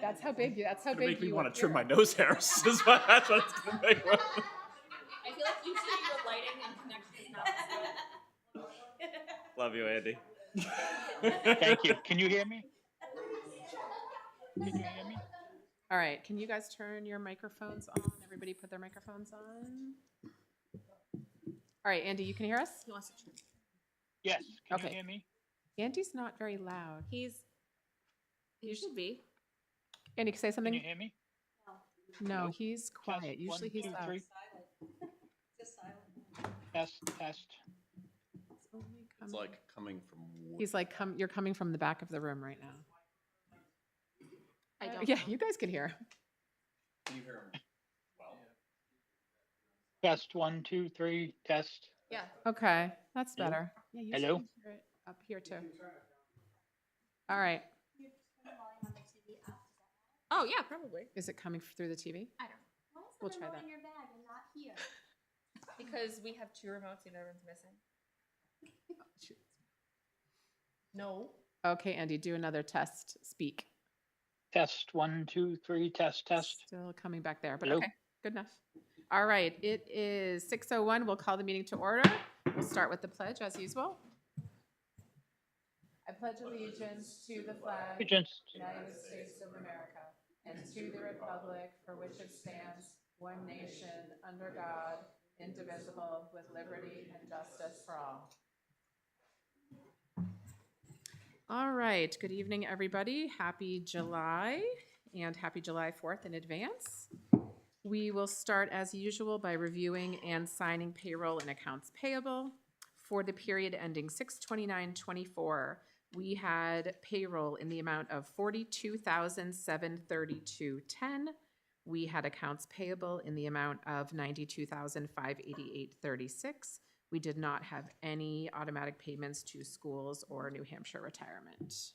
That's how big you Make me want to appear. trim my nose hairs. That's what it's gonna make. I feel like usually your lighting and connection is not this good. Love you, Andy. Thank you. Can you hear me? Can you hear me? All right, can you guys turn your microphones on? Everybody put their microphones on. All right, Andy, you can hear us? He wants to trim. Yes. Can Okay. you hear me? Andy's not very loud. He should be. Andy, can you say Can something? you hear me? No, Nope. he's quiet. Test, Usually 1, he's 2, loud. 3. Test. It's only It's coming- like coming from. He's like, you're coming from the back of the room right now. I don't. Yeah, know. you guys can hear. Can you hear him? Well, Test 1, 2, 3. Test. Yeah. Okay, that's Hello? better. Yeah, you Hello? should hear it up here too. All right, Oh yeah, probably. is it coming through the TV? I don't know. Why is We'll the try remote that. in your bag and not here? Because we have 2 remotes and everyone's missing. No. Okay, Andy, do another test. Speak. Test 1, 2, 3. Test. Still coming back there, but Hello? okay, good enough. All right, it is 6:01. We'll call the meeting to order. We'll start with the pledge as usual. I pledge allegiance to the flag Agents. United States of America, and to the republic for which it stands, one nation, under God, indivisible, with liberty and justice for all. All right, good evening, everybody. Happy July, and happy July 4th in advance. We will start as usual by reviewing and signing payroll and accounts payable. For the period ending 6/29/24, we had payroll in the amount of $42,732.10. We had accounts payable in the amount of $92,588.36. We did not have any automatic payments to schools or New Hampshire retirement.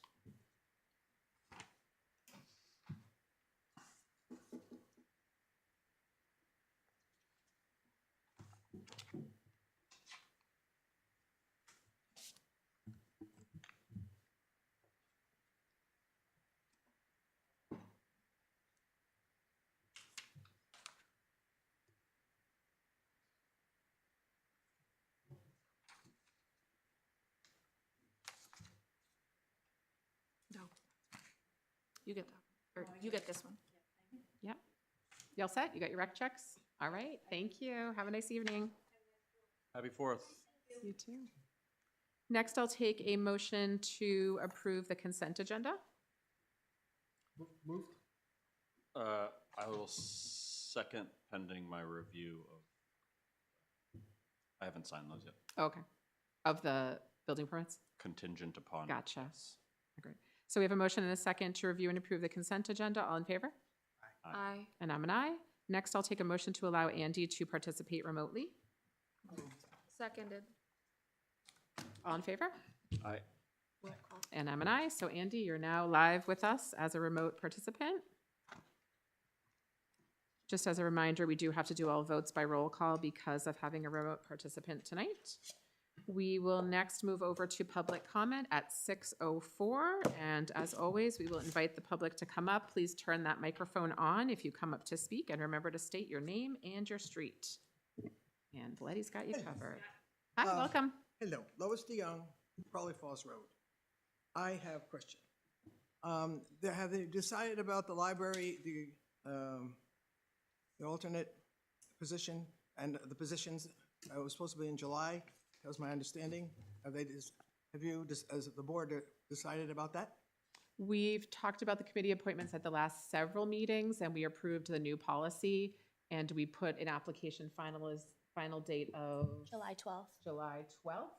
No. You get that. Or you get this one. Yep. You all set? You got your rec checks? All right, thank you. Have a nice evening. Happy 4th. You too. Next, I'll take a motion to approve the consent agenda. Moved. I will second pending my review of. I haven't signed those yet. Okay. Of the building permits? Contingent upon. Gotcha. Great. So we have a motion and a second to review and approve the consent agenda. All in favor? Aye. And I'm an aye. Next, I'll take a motion to allow Andy to participate remotely. Seconded. All in favor? Aye. Roll call. And I'm an aye. So Andy, you're now live with us as a remote participant. Just as a reminder, we do have to do all votes by roll call because of having a remote participant tonight. We will next move over to public comment at 6:04. And as always, we will invite the public to come up. Please turn that microphone on if you come up to speak, and remember to state your name and your street. And Letty's got you covered. Hi, welcome. Hello, Lois DeYoung, Crawley Falls Road. I have a question. Have they decided about the library, the alternate position and the positions? It was supposed to be in July. That was my understanding. Have you, as the board, decided about that? We've talked about the committee appointments at the last several meetings, and we approved the new policy, and we put an application final date of July 12th. July 12th.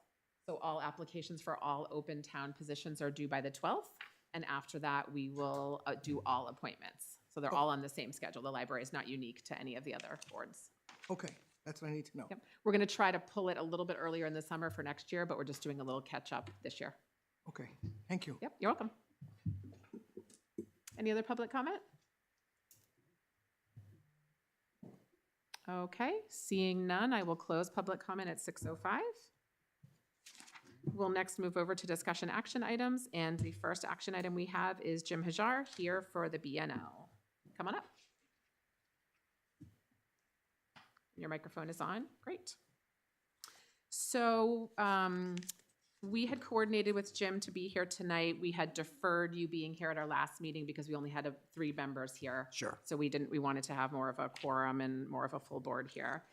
So all applications for all open town positions are due by the 12th, and after that, we will do all appointments. So they're all on the same schedule. The library is not unique to any of the other boards. Okay, that's what I need to know. Yep. We're going to try to pull it a little bit earlier in the summer for next year, but we're just doing a little catch-up this year. Okay, thank you. Yep, you're welcome. Any other public comment? Okay, seeing none, I will close public comment at 6:05. We'll next move over to discussion action items, and the first action item we have is Jim Hajar here for the BNL. Come on up. Your microphone is on. Great. So we had coordinated with Jim to be here tonight. We had deferred you being here at our last meeting because we only had 3 members here. Sure. So we wanted to have more of a quorum and more of a full board here.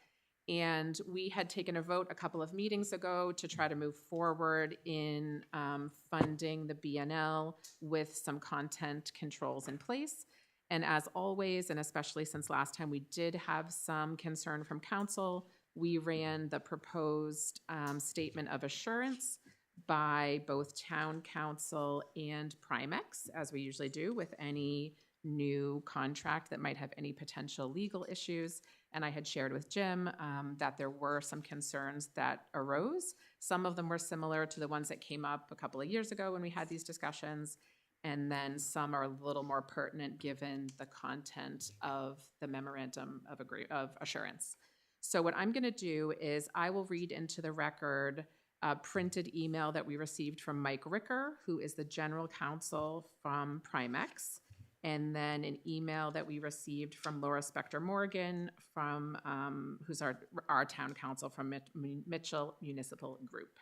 And we had taken a vote a couple of meetings ago to try to move forward in funding the BNL with some content controls in place. And as always, and especially since last time we did have some concern from council, we ran the proposed statement of assurance by both town council and Primex, as we usually do with any new contract that might have any potential legal issues. And I had shared with Jim that there were some concerns that arose. Some of them were similar to the ones that came up a couple of years ago when we had these discussions. And then some are a little more pertinent given the content of the memorandum of assurance. So what I'm going to do is I will read into the record a printed email that we received from Mike Ricker, who is the general counsel from Primex, and then an email that we received from Laura Spector Morgan, from who's our town council from Mitchell Municipal Group.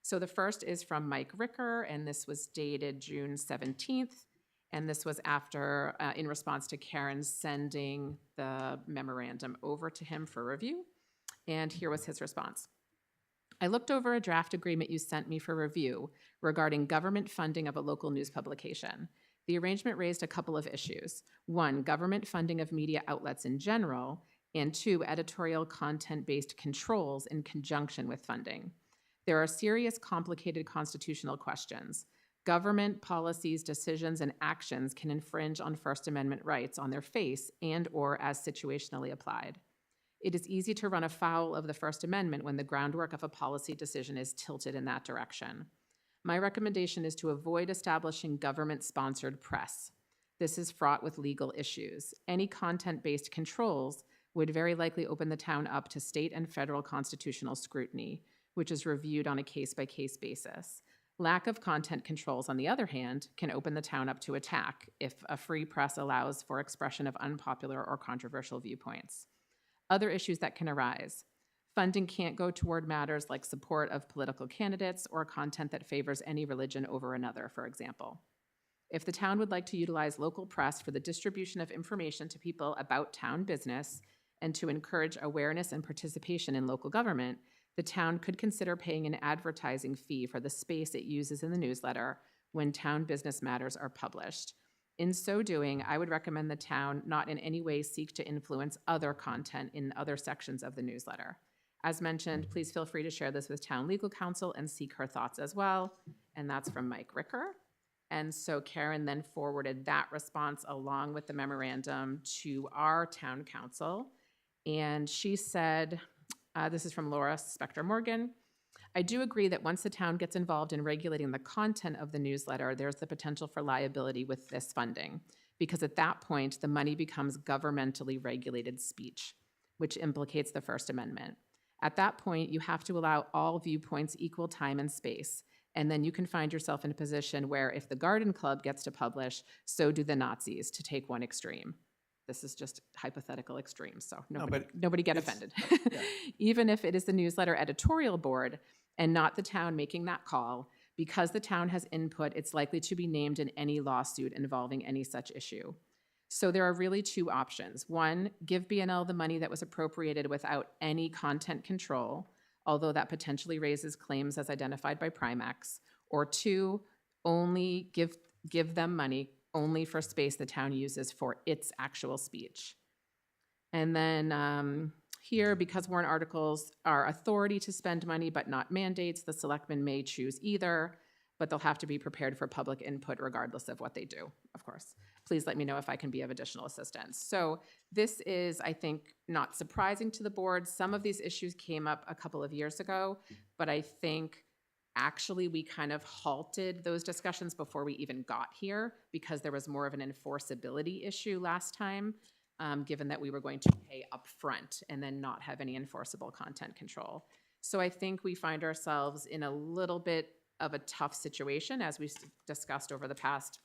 So the first is from Mike Ricker, and this was dated June 17th. And this was after, in response to Karen sending the memorandum over to him for review. And here was his response. I looked over a draft agreement you sent me for review regarding government funding of a local news publication. The arrangement raised a couple of issues. 1, government funding of media outlets in general, and 2, editorial content-based controls in conjunction with funding. There are serious, complicated constitutional questions. Government policies, decisions, and actions can infringe on First Amendment rights on their face and/or as situationally applied. It is easy to run afoul of the First Amendment when the groundwork of a policy decision is tilted in that direction. My recommendation is to avoid establishing government-sponsored press. This is fraught with legal issues. Any content-based controls would very likely open the town up to state and federal constitutional scrutiny, which is reviewed on a case-by-case basis. Lack of content controls, on the other hand, can open the town up to attack if a free press allows for expression of unpopular or controversial viewpoints. Other issues that can arise. Funding can't go toward matters like support of political candidates or content that favors any religion over another, for example. If the town would like to utilize local press for the distribution of information to people about town business and to encourage awareness and participation in local government, the town could consider paying an advertising fee for the space it uses in the newsletter when town business matters are published. In so doing, I would recommend the town not in any way seek to influence other content in other sections of the newsletter. As mentioned, please feel free to share this with town legal counsel and seek her thoughts as well. And that's from Mike Ricker. And so Karen then forwarded that response along with the memorandum to our town council. And she said, this is from Laura Spector Morgan. I do agree that once the town gets involved in regulating the content of the newsletter, there's the potential for liability with this funding, because at that point, the money becomes governmentally regulated speech, which implicates the First Amendment. At that point, you have to allow all viewpoints equal time and space, and then you can find yourself in a position where if the Garden Club gets to publish, so do the Nazis, to take one extreme. This is just hypothetical extremes, so nobody get offended. Yeah. Even if it is the newsletter editorial board and not the town making that call, because the town has input, it's likely to be named in any lawsuit involving any such issue. So there are really 2 options. 1, give BNL the money that was appropriated without any content control, although that potentially raises claims as identified by Primex. Or 2, only give them money only for space the town uses for its actual speech. And then here, because warrant articles are authority to spend money but not mandates, the selectmen may choose either, but they'll have to be prepared for public input regardless of what they do, of course. Please let me know if I can be of additional assistance. So this is, I think, not surprising to the board. Some of these issues came up a couple of years ago, but I think actually we kind of halted those discussions before we even got here because there was more of an enforceability issue last time, given that we were going to pay upfront and then not have any enforceable content control. So I think we find ourselves in a little bit of a tough situation, as we discussed over the past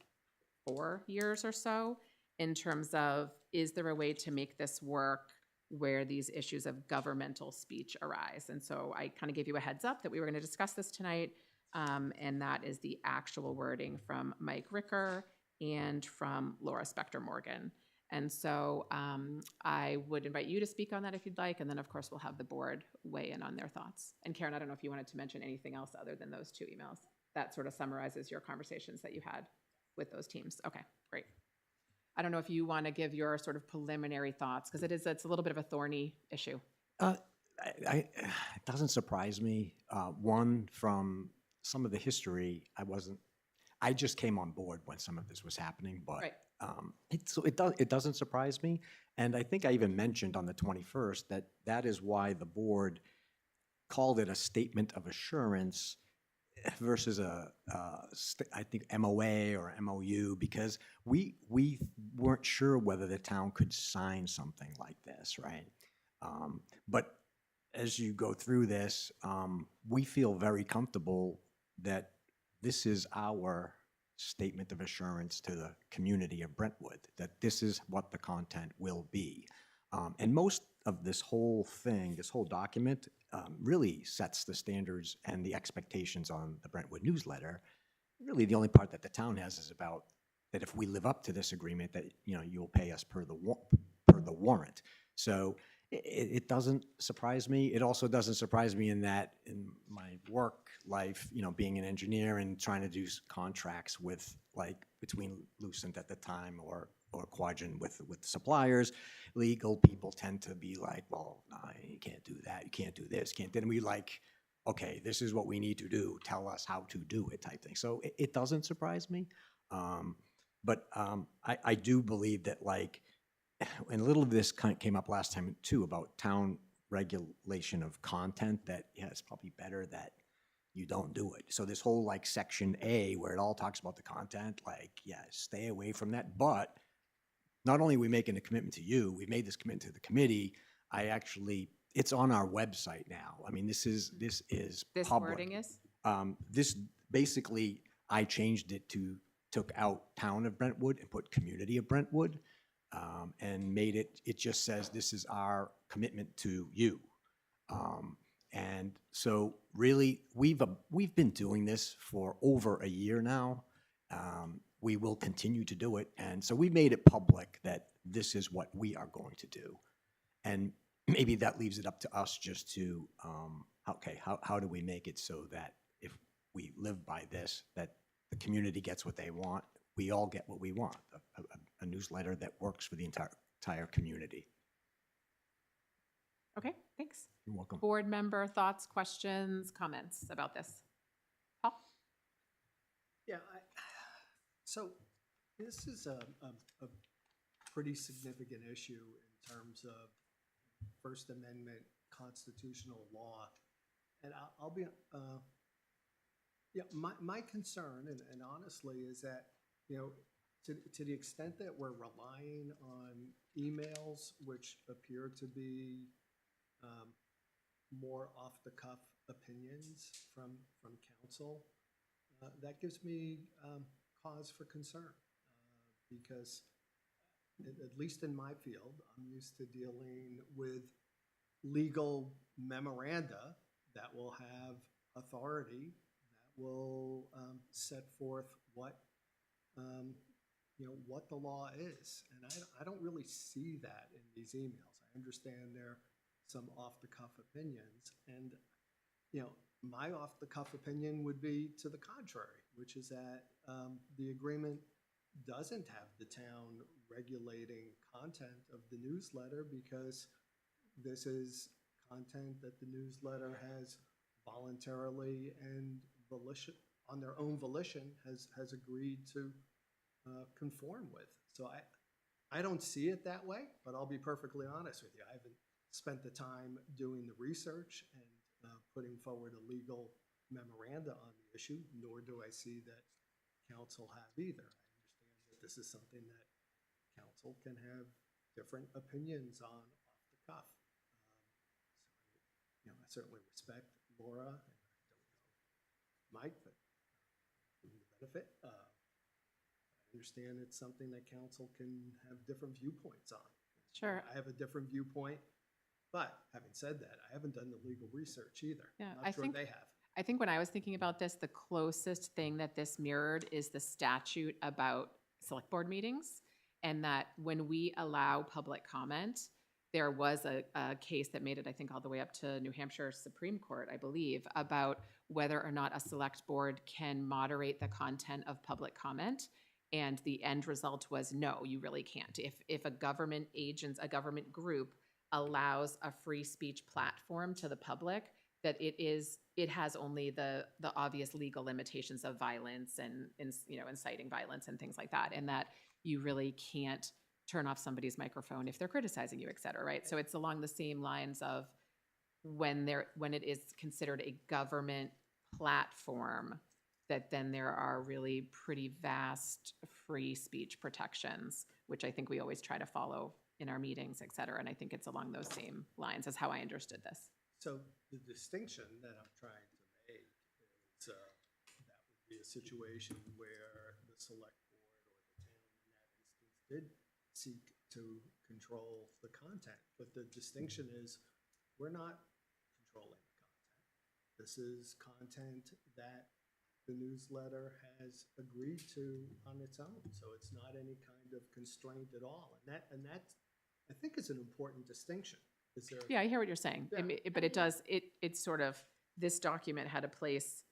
4 years or so, in terms of, is there a way to make this work where these issues of governmental speech arise? And so I kind of gave you a heads up that we were going to discuss this tonight, and that is the actual wording from Mike Ricker and from Laura Spector Morgan. And so I would invite you to speak on that if you'd like, and then of course we'll have the board weigh in on their thoughts. And Karen, I don't know if you wanted to mention anything else other than those 2 emails. That sort of summarizes your conversations that you had with those teams. Okay, great. I don't know if you want to give your sort of preliminary thoughts, because it's a little bit of a thorny issue. It doesn't surprise me. One, from some of the history, I just came on board when some of this was happening, but Right. it doesn't surprise me. And I think I even mentioned on the 21st that is why the board called it a statement of assurance versus I think MOA or MOU, because we weren't sure whether the town could sign something like this, right? But as you go through this, we feel very comfortable that this is our statement of assurance to the community of Brentwood, that this is what the content will be. And most of this whole thing, this whole document, really sets the standards and the expectations on the Brentwood newsletter. Really, the only part that the town has is about that if we live up to this agreement, that you'll pay us per the warrant. So it doesn't surprise me. It also doesn't surprise me in that in my work life, being an engineer and trying to do contracts with between Lucent at the time or Quadrant with suppliers, legal people tend to be like, well, no, you can't do that. You can't do this. Can't. Then we okay, this is what we need to do. Tell us how to do it, type thing. So it doesn't surprise me. But I do believe that and a little of this came up last time too about town regulation of content, that it's probably better that you don't do it. So this whole section A where it all talks about the content, stay away from that. But not only are we making a commitment to you, we've made this commitment to the committee. It's on our website now. I mean, this is This public. wording is? This basically, I changed it took out Town of Brentwood and put Community of Brentwood, and made it just says this is our commitment to you. And so really, we've been doing this for over a year now. We will continue to do it. And so we made it public that this is what we are going to do. And maybe that leaves it up to us just to, okay, how do we make it so that if we live by this, that the community gets what they want, we all get what we want, a newsletter that works for the entire community. Okay, thanks. You're welcome. Board member thoughts, questions, comments about this? Paul? Yeah, so this is a pretty significant issue in terms of First Amendment constitutional law. And I'll be, my concern, and honestly, is that, to the extent that we're relying on emails, which appear to be more off-the-cuff opinions from council, that gives me cause for concern, because at least in my field, I'm used to dealing with legal memoranda that will have authority, that will set forth what what the law is, and I don't really see that in these emails. I understand there are some off-the-cuff opinions, and my off-the-cuff opinion would be to the contrary, which is that the agreement doesn't have the town regulating content of the newsletter, because this is content that the newsletter has voluntarily and on their own volition has agreed to conform with. So I don't see it that way, but I'll be perfectly honest with you. I haven't spent the time doing the research and putting forward a legal memoranda on the issue, nor do I see that council have either. I understand that this is something that council can have different opinions on off the cuff. So I certainly respect Laura, and I don't know Mike, but give him the benefit. I understand it's something that council can have different viewpoints on. Sure. I have a different viewpoint, but having said that, I haven't done the legal research either. Yeah, I'm I not sure think- they have. I think when I was thinking about this, the closest thing that this mirrored is the statute about select board meetings. And that when we allow public comment, there was a case that made it, I think, all the way up to New Hampshire Supreme Court, I believe, about whether or not a select board can moderate the content of public comment. And the end result was no, you really can't. If a government a government group allows a free speech platform to the public, that it has only the obvious legal limitations of violence and inciting violence and things like that, and that you really can't turn off somebody's microphone if they're criticizing you, et cetera, right? So it's along the same lines of when it is considered a government platform, that then there are really pretty vast free speech protections, which I think we always try to follow in our meetings, et cetera. And I think it's along those same lines as how I understood this. So the distinction that I'm trying to make is that would be a situation where the select board or the town in that instance did seek to control the content. But the distinction is we're not controlling the content. This is content that the newsletter has agreed to on its own. So it's not any kind of constraint at all. And that I think is an important distinction. Is there? Yeah, I hear what you're saying. Yeah. But it's sort of, this document had a place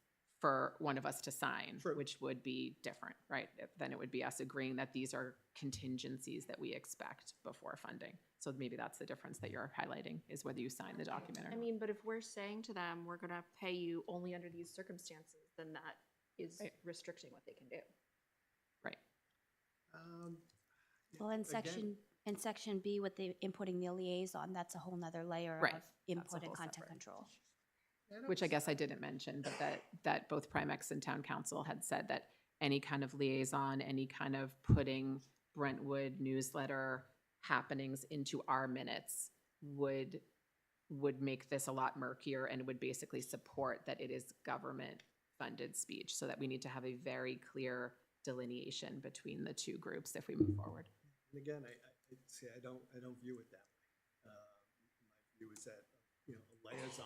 for one of us to sign, True. which would be different, right? Then it would be us agreeing that these are contingencies that we expect before funding. So maybe that's the difference that you're highlighting, is whether you sign the document or I not. mean, but if we're saying to them, we're gonna pay you only under these circumstances, then that is Right. restricting what they can do. Right. Well, in again, section B with the inputting the liaison, that's a whole nother layer Right. of That's a input and whole content separate. control. Which I guess I didn't mention, but that both Primex and Town Council had said that any kind of liaison, any kind of putting Brentwood newsletter happenings into our minutes would make this a lot murkier and would basically support that it is government-funded speech, so that we need to have a very clear delineation between the two groups if we move forward. And again, I don't view it that way. My view is that, a liaison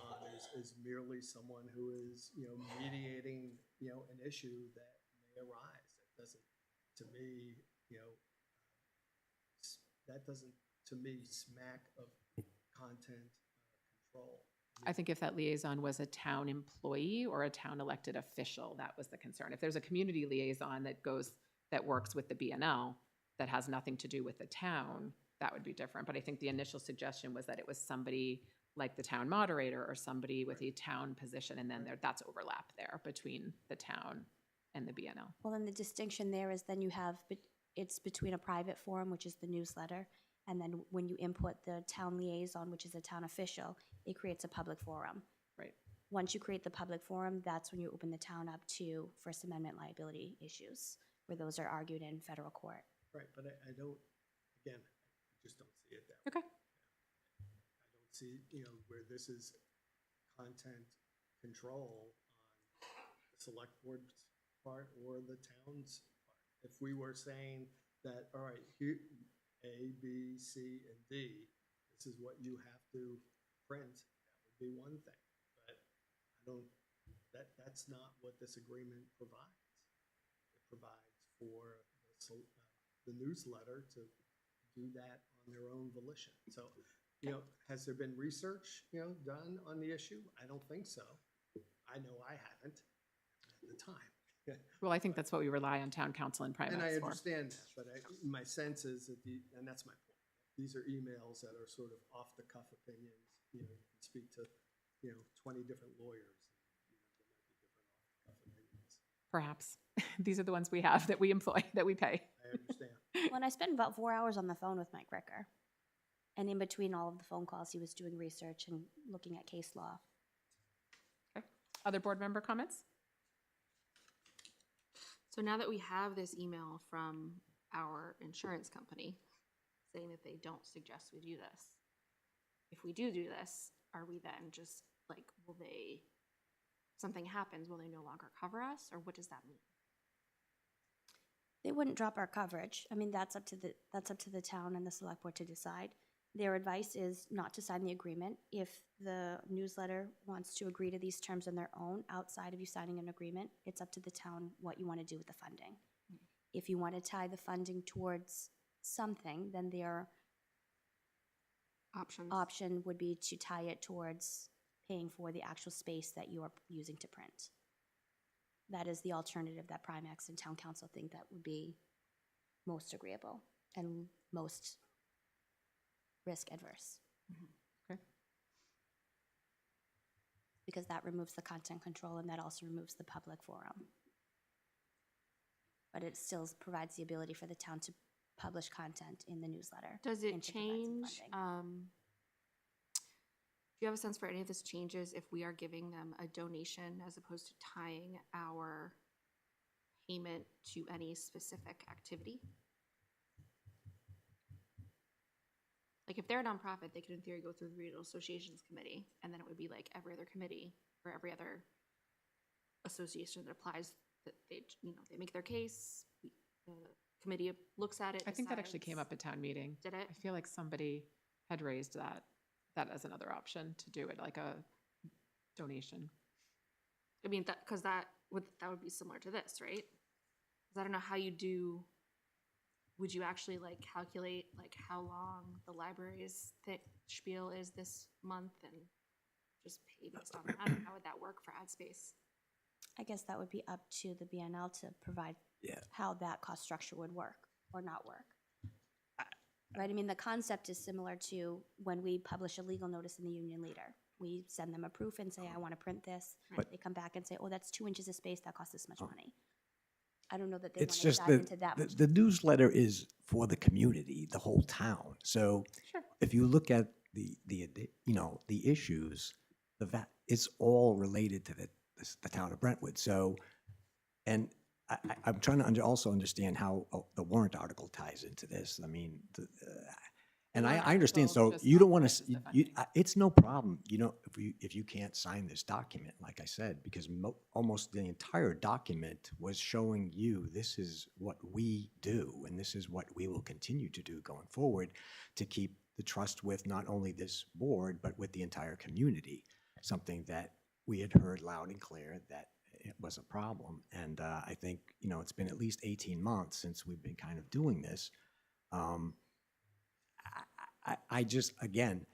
is merely someone who is, mediating, an issue that may arise. That doesn't, to me, that doesn't, to me, smack of content control. I think if that liaison was a town employee or a town elected official, that was the concern. If there's a community liaison that works with the BNL, that has nothing to do with the town, that would be different. But I think the initial suggestion was that it was somebody like the town moderator or somebody with a town position, and then that's overlap there between the town and the BNL. Well, then the distinction there is then you have, it's between a private forum, which is the newsletter, and then when you input the town liaison, which is a town official, it creates a public forum. Right. Once you create the public forum, that's when you open the town up to First Amendment liability issues, where those are argued in federal court. Right, but I don't, again, I just don't see it that way. Okay. I don't see, where this is content control on the select board's part or the town's part. If we were saying that, all right, here, A, B, C, and D, this is what you have to print, that would be one thing. But I don't, that's not what this agreement provides. It provides for the newsletter to do that on their own volition. So, has there been research, done on the issue? I don't think so. I know I haven't at the time. Well, I think that's what we rely on town council and And I Primex for. understand that, but my sense is that and that's my point. These are emails that are sort of off-the-cuff opinions. You can speak to, 20 different lawyers. And, there might be different off-the-cuff opinions. Perhaps. These are the ones we have that we employ, that we pay. I understand. Well, and I spent about 4 hours on the phone with Mike Ricker. And in between all of the phone calls, he was doing research and looking at case law. Okay. Other board member comments? So now that we have this email from our insurance company saying that they don't suggest we do this, if we do this, are we then just like, something happens, will they no longer cover us, or what does that mean? They wouldn't drop our coverage. I mean, that's up to the town and the select board to decide. Their advice is not to sign the agreement. If the newsletter wants to agree to these terms on their own, outside of you signing an agreement, it's up to the town what you want to do with the funding. If you want to tie the funding towards something, then their Options. option would be to tie it towards paying for the actual space that you are using to print. That is the alternative that Primex and Town Council think that would be most agreeable and most risk adverse. Okay. Because that removes the content control and that also removes the public forum. But it still provides the ability for the town to publish content in the newsletter. Does it and to provide some change, funding. do you have a sense for any of this changes if we are giving them a donation as opposed to tying our payment to any specific activity? Like, if they're a nonprofit, they could in theory go through the regional associations committee, and then it would be like every other committee or every other association that applies, that they, they make their case, the committee looks at it. I think that actually decides. came up at town meeting. Did it? I feel like somebody had raised that as another option to do it, like a donation. I mean, because that would be similar to this, right? Because I don't know how you do. Would you actually like calculate like how long the library's spiel is this month and just pay based on that? How would that work for ad space? I guess that would be up to the BNL to provide how that cost structure would work or not work. Right, I mean, the concept is similar to when we publish a legal notice in the Union Leader. We send them a proof and say, I want to print this. But- They come back and say, oh, that's 2 inches of space, that costs this much money. I don't know that they want It's to just dive that into that much. the newsletter is for the community, the whole town. So Sure. if you look at the issues, it's all related to the town of Brentwood. So, and I'm trying to also understand how the warrant article ties into this. I mean, and warrant I understand. article So just you don't want authorizes the to. funding. It's no problem. If you can't sign this document, like I said, because almost the entire document was showing you this is what we do, and this is what we will continue to do going forward to keep the trust with not only this board but with the entire community. Something that we had heard loud and clear that it was a problem. And I think, it's been at least 18 months since we've been kind of doing this. I just, again,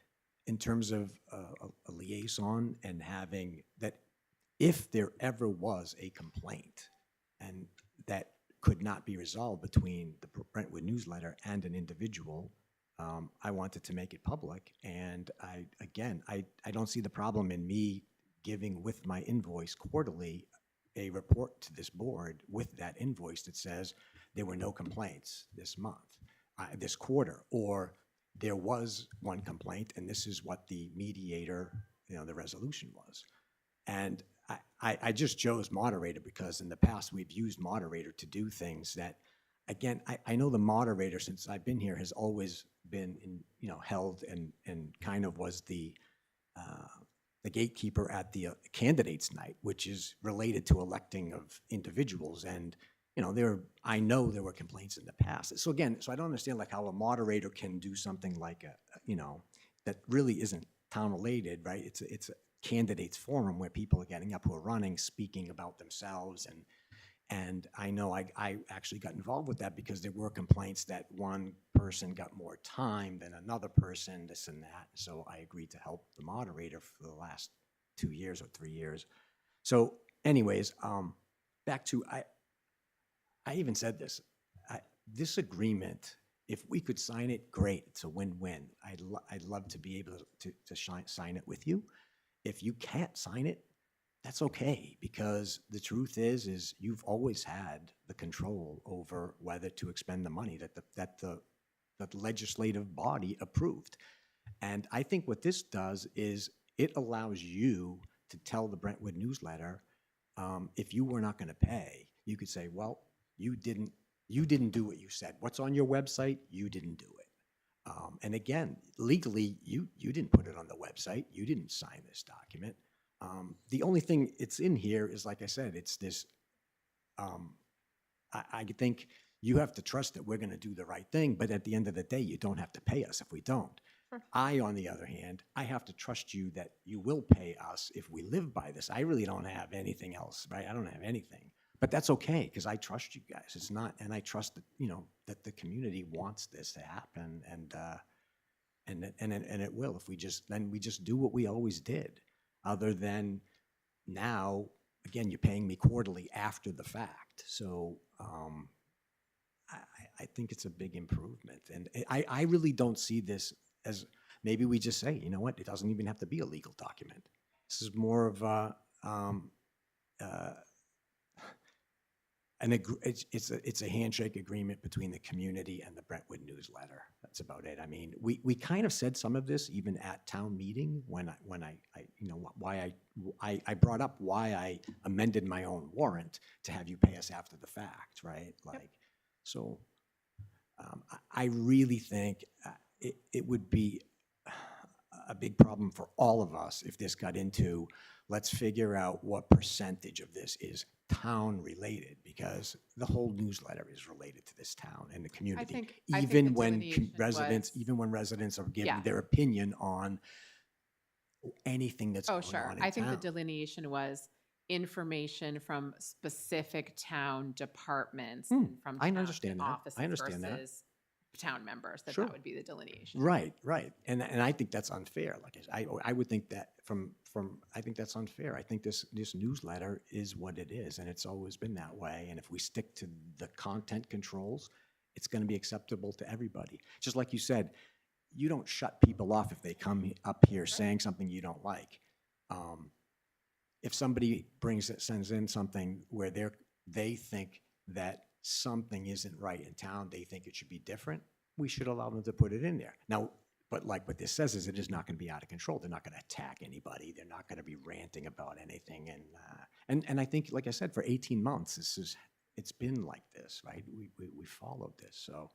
in terms of a liaison and having that, if there ever was a complaint and that could not be resolved between the Brentwood newsletter and an individual, I wanted to make it public. And I don't see the problem in me giving with my invoice quarterly a report to this board with that invoice that says there were no complaints this month, this quarter, or there was one complaint and this is what the mediator, the resolution was. And I just chose moderator because in the past we've used moderator to do things that, again, I know the moderator since I've been here has always been held and kind of was the gatekeeper at the candidates night, which is related to electing of individuals. And, I know there were complaints in the past. So again, I don't understand like how a moderator can do something like that really isn't town related, right? It's a candidates forum where people are getting up who are running, speaking about themselves. And I know I actually got involved with that because there were complaints that one person got more time than another person, this and that. So I agreed to help the moderator for the last 2 years or 3 years. So anyways, back to, I even said this, this agreement, if we could sign it, great, it's a win-win. I'd love to be able to sign it with you. If you can't sign it, that's okay, because the truth is you've always had the control over whether to expend the money that the legislative body approved. And I think what this does is it allows you to tell the Brentwood newsletter, if you were not going to pay, you could say, well, you didn't do what you said. What's on your website? You didn't do it. And again, legally, you didn't put it on the website. You didn't sign this document. The only thing it's in here is, like I said, it's this, I think you have to trust that we're going to do the right thing, but at the end of the day, you don't have to pay us if we don't. Sure. I, on the other hand, I have to trust you that you will pay us if we live by this. I really don't have anything else, right? I don't have anything, but that's okay because I trust you guys. It's not, and I trust that, you know, that the community wants this to happen, and it will if we just do what we always did. Other than now, again, you're paying me quarterly after the fact. So I think it's a big improvement. And I really don't see this as, maybe we just say, you know what, it doesn't even have to be a legal document. This is more of it's a handshake agreement between the community and the Brentwood newsletter. That's about it. I mean, we kind of said some of this even at town meeting when I you know, why I brought up why I amended my own warrant to have you pay us after the fact, right? Like, so I really think it would be a big problem for all of us if this got into, let's figure out what percentage of this is town related, because the whole newsletter is related to this town and the community. think Even the when delineation residents, was- even when residents are giving Yeah. their opinion on anything that's Oh, going sure. on in I think the town. delineation was information from specific town departments and from I town understand that. I offices understand that. versus town members, that Sure. would be the delineation. Right, right. And I think that's unfair. Like I would think that I think that's unfair. I think this newsletter is what it is, and it's always been that way. And if we stick to the content controls, it's going to be acceptable to everybody. Just like you said, you don't shut people off if they come up here saying something you don't like. If somebody sends in something where they think that something isn't right in town, they think it should be different, we should allow them to put it in there. Now, but like what this says is it is not going to be out of control. They're not going to attack anybody. They're not going to be ranting about anything. And I think, like I said, for 18 months, it's been like this, right? We followed this, so.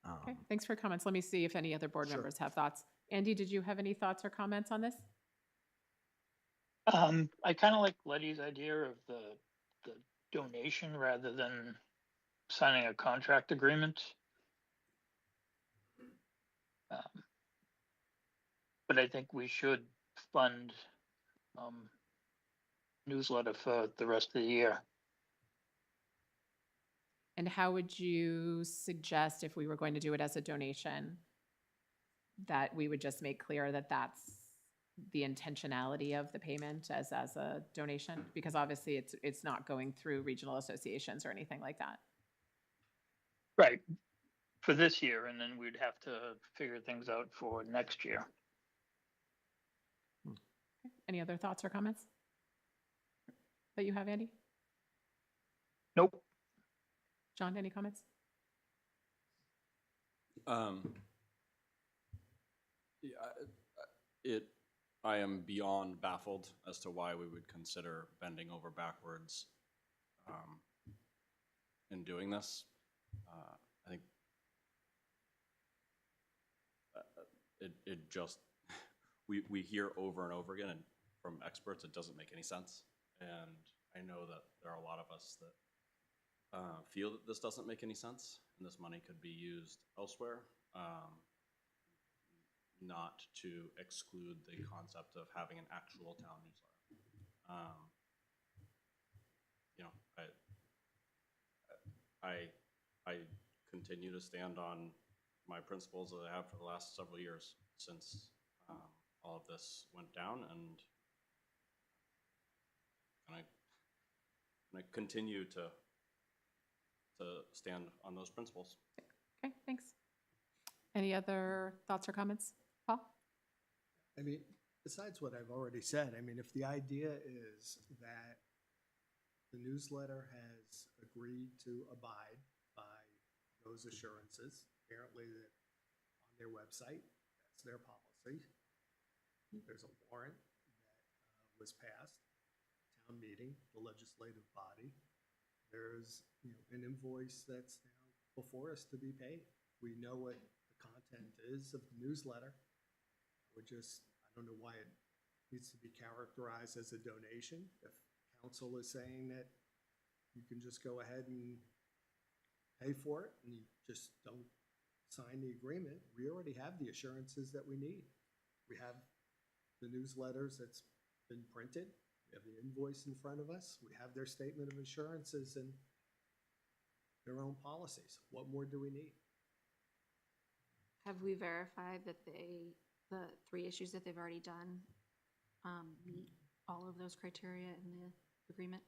Okay, thanks for your comments. Let me see if any other board Sure. members have thoughts. Andy, did you have any thoughts or comments on this? I kind of like Letty's idea of the donation rather than signing a contract agreement. But I think we should fund newsletter for the rest of the year. And how would you suggest, if we were going to do it as a donation, that we would just make clear that that's the intentionality of the payment as a donation? Because obviously it's not going through regional associations or anything like that. Right. For this year, and then we'd have to figure things out for next year. Any other thoughts or comments that you have, Andy? Nope. John, any comments? Yeah, I am beyond baffled as to why we would consider bending over backwards in doing this. I think it just, we hear over and over again and from experts, it doesn't make any sense. And I know that there are a lot of us that feel that this doesn't make any sense and this money could be used elsewhere. Not to exclude the concept of having an actual town newsletter. You know, I continue to stand on my principles that I have for the last several years since all of this went down, and I continue to stand on those principles. Okay, thanks. Any other thoughts or comments? Paul? I mean, besides what I've already said, I mean, if the idea is that the newsletter has agreed to abide by those assurances, apparently that on their website, that's their policy. There's a warrant that was passed, town meeting, the legislative body. There's, you know, an invoice that's now before us to be paid. We know what the content is of the newsletter. I don't know why it needs to be characterized as a donation. If council is saying that you can just go ahead and pay for it and you just don't sign the agreement, we already have the assurances that we need. We have the newsletters that's been printed, we have the invoice in front of us, we have their statement of assurances and their own policies. What more do we need? Have we verified that the 3 issues that they've already done, meet all of those criteria in the agreement?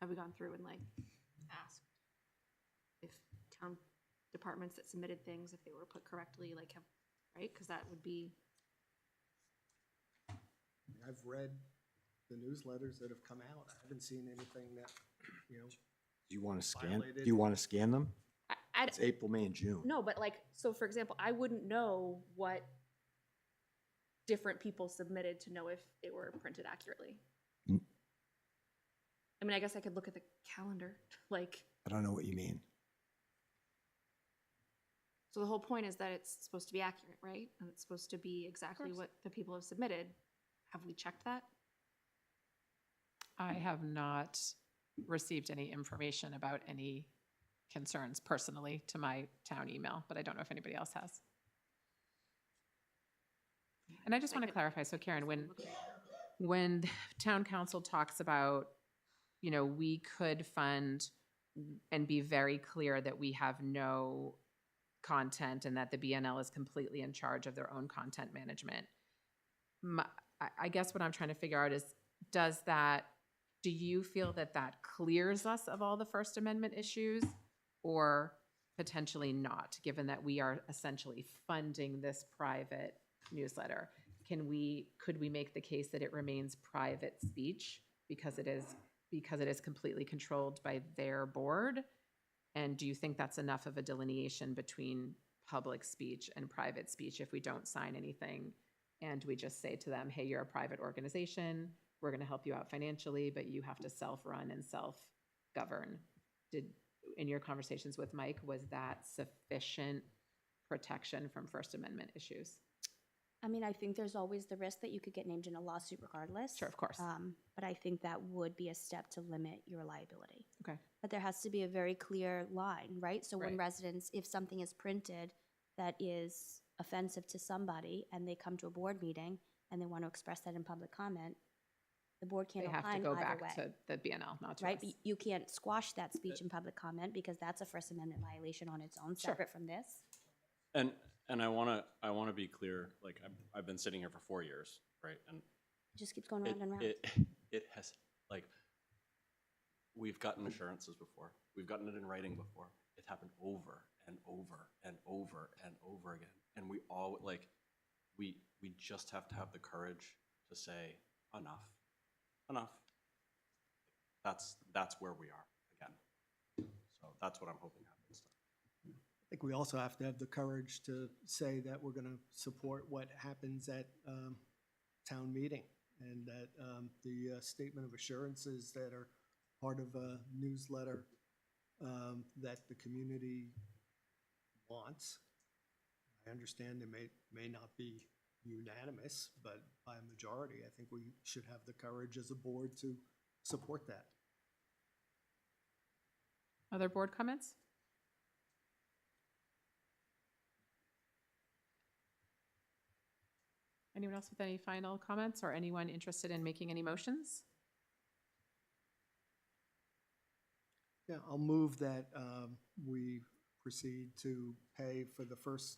Have we gone through and like asked if town departments that submitted things, if they were put correctly, like have, right? Because that would be, I've read the newsletters that have come out. I haven't seen anything that, you know, Do you want to scan, Violated. do you want to scan them? I, It's April, May, and June. no, but like, so for example, I wouldn't know what different people submitted to know if they were printed accurately. Mm. I mean, I guess I could look at the calendar, like, I don't know what you mean. so the whole point is that it's supposed to be accurate, right? And it's supposed to be exactly course. what the people have submitted. Have we checked that? I have not received any information about any concerns personally to my town email, but I don't know if anybody else has. And I just want to clarify, so Karen, when town council talks about, you know, we could fund and be very clear that we have no content and that the BNL is completely in charge of their own content management. I guess what I'm trying to figure out is, do you feel that that clears us of all the First Amendment issues, or potentially not, given that we are essentially funding this private newsletter? Could we make the case that it remains private speech because it is completely controlled by their board? And do you think that's enough of a delineation between public speech and private speech if we don't sign anything and we just say to them, hey, you're a private organization, we're going to help you out financially, but you have to self-run and self-govern? In your conversations with Mike, was that sufficient protection from First Amendment issues? I mean, I think there's always the risk that you could get named in a lawsuit regardless. Sure, of course. But I think that would be a step to limit your liability. Okay. But there has to be a very clear line, right? So when Right. residents, if something is printed that is offensive to somebody and they come to a board meeting and they want to express that in public comment, the board can't They have to opine go either back way. to the BNL, not to Right? us. But you can't squash that speech in public comment because that's a First Amendment violation on its own, Sure. separate from this. And I wanna be clear, like, I've been sitting here for 4 years, right? And It just keeps going round and round. it has, like, we've gotten assurances before. We've gotten it in writing before. It's happened over and over and over and over again. And we all, like, we just have to have the courage to say, enough. That's where we are again. So that's what I'm hoping happens. I think we also have to have the courage to say that we're going to support what happens at town meeting, and that the statement of assurances that are part of a newsletter that the community wants. I understand they may not be unanimous, but by a majority, I think we should have the courage as a board to support that. Other board comments? Anyone else with any final comments, or anyone interested in making any motions? Yeah, I'll move that we proceed to pay for the first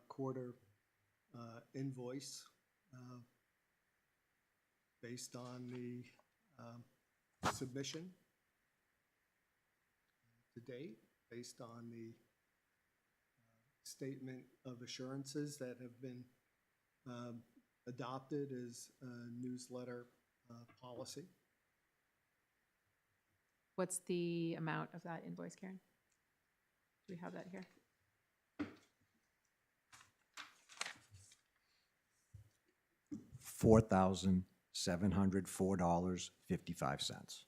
quarter invoice based on the submission to date, based on the statement of assurances that have been adopted as a newsletter policy. What's the amount of that invoice, Karen? Do we have that here? $4,704.55.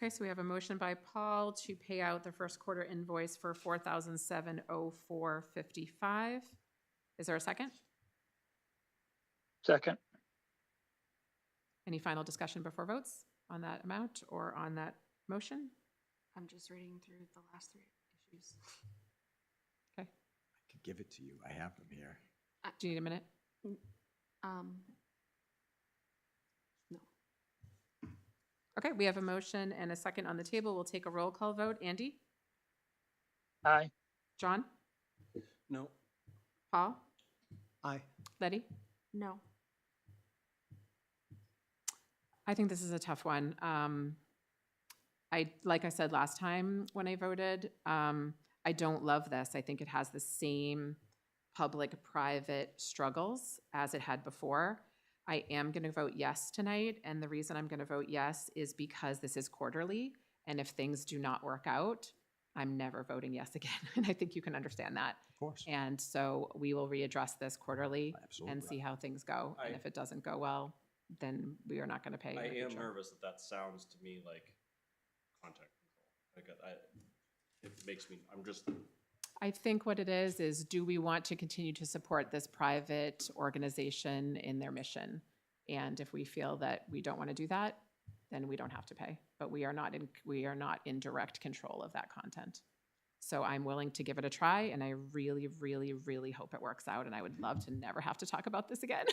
Okay, so we have a motion by Paul to pay out the first quarter invoice for $4,704.55. Is there a second? Second. Any final discussion before votes on that amount or on that motion? I'm just reading through the last three issues. Okay. I could give it to you. I have them here. Do you need a minute? No. Okay, we have a motion and a second on the table. We'll take a roll call vote. Andy? Aye. John? No. Paul? Aye. Letty? No. I think this is a tough one. Like I said last time when I voted, I don't love this. I think it has the same public-private struggles as it had before. I am going to vote yes tonight, and the reason I'm going to vote yes is because this is quarterly, and if things do not work out, I'm never voting yes again, and I think you can understand that. Of course. And so we will readdress this quarterly and Absolutely. see how things go. And if it doesn't go well, then we are not going to pay. in I the am future. nervous that sounds to me like contact control. Like it makes me, I'm just, I think what it is do we want to continue to support this private organization in their mission? And if we feel that we don't want to do that, then we don't have to pay. But we are not in direct control of that content. So I'm willing to give it a try, and I really, really, really hope it works out. And I would love to never have to talk about this again.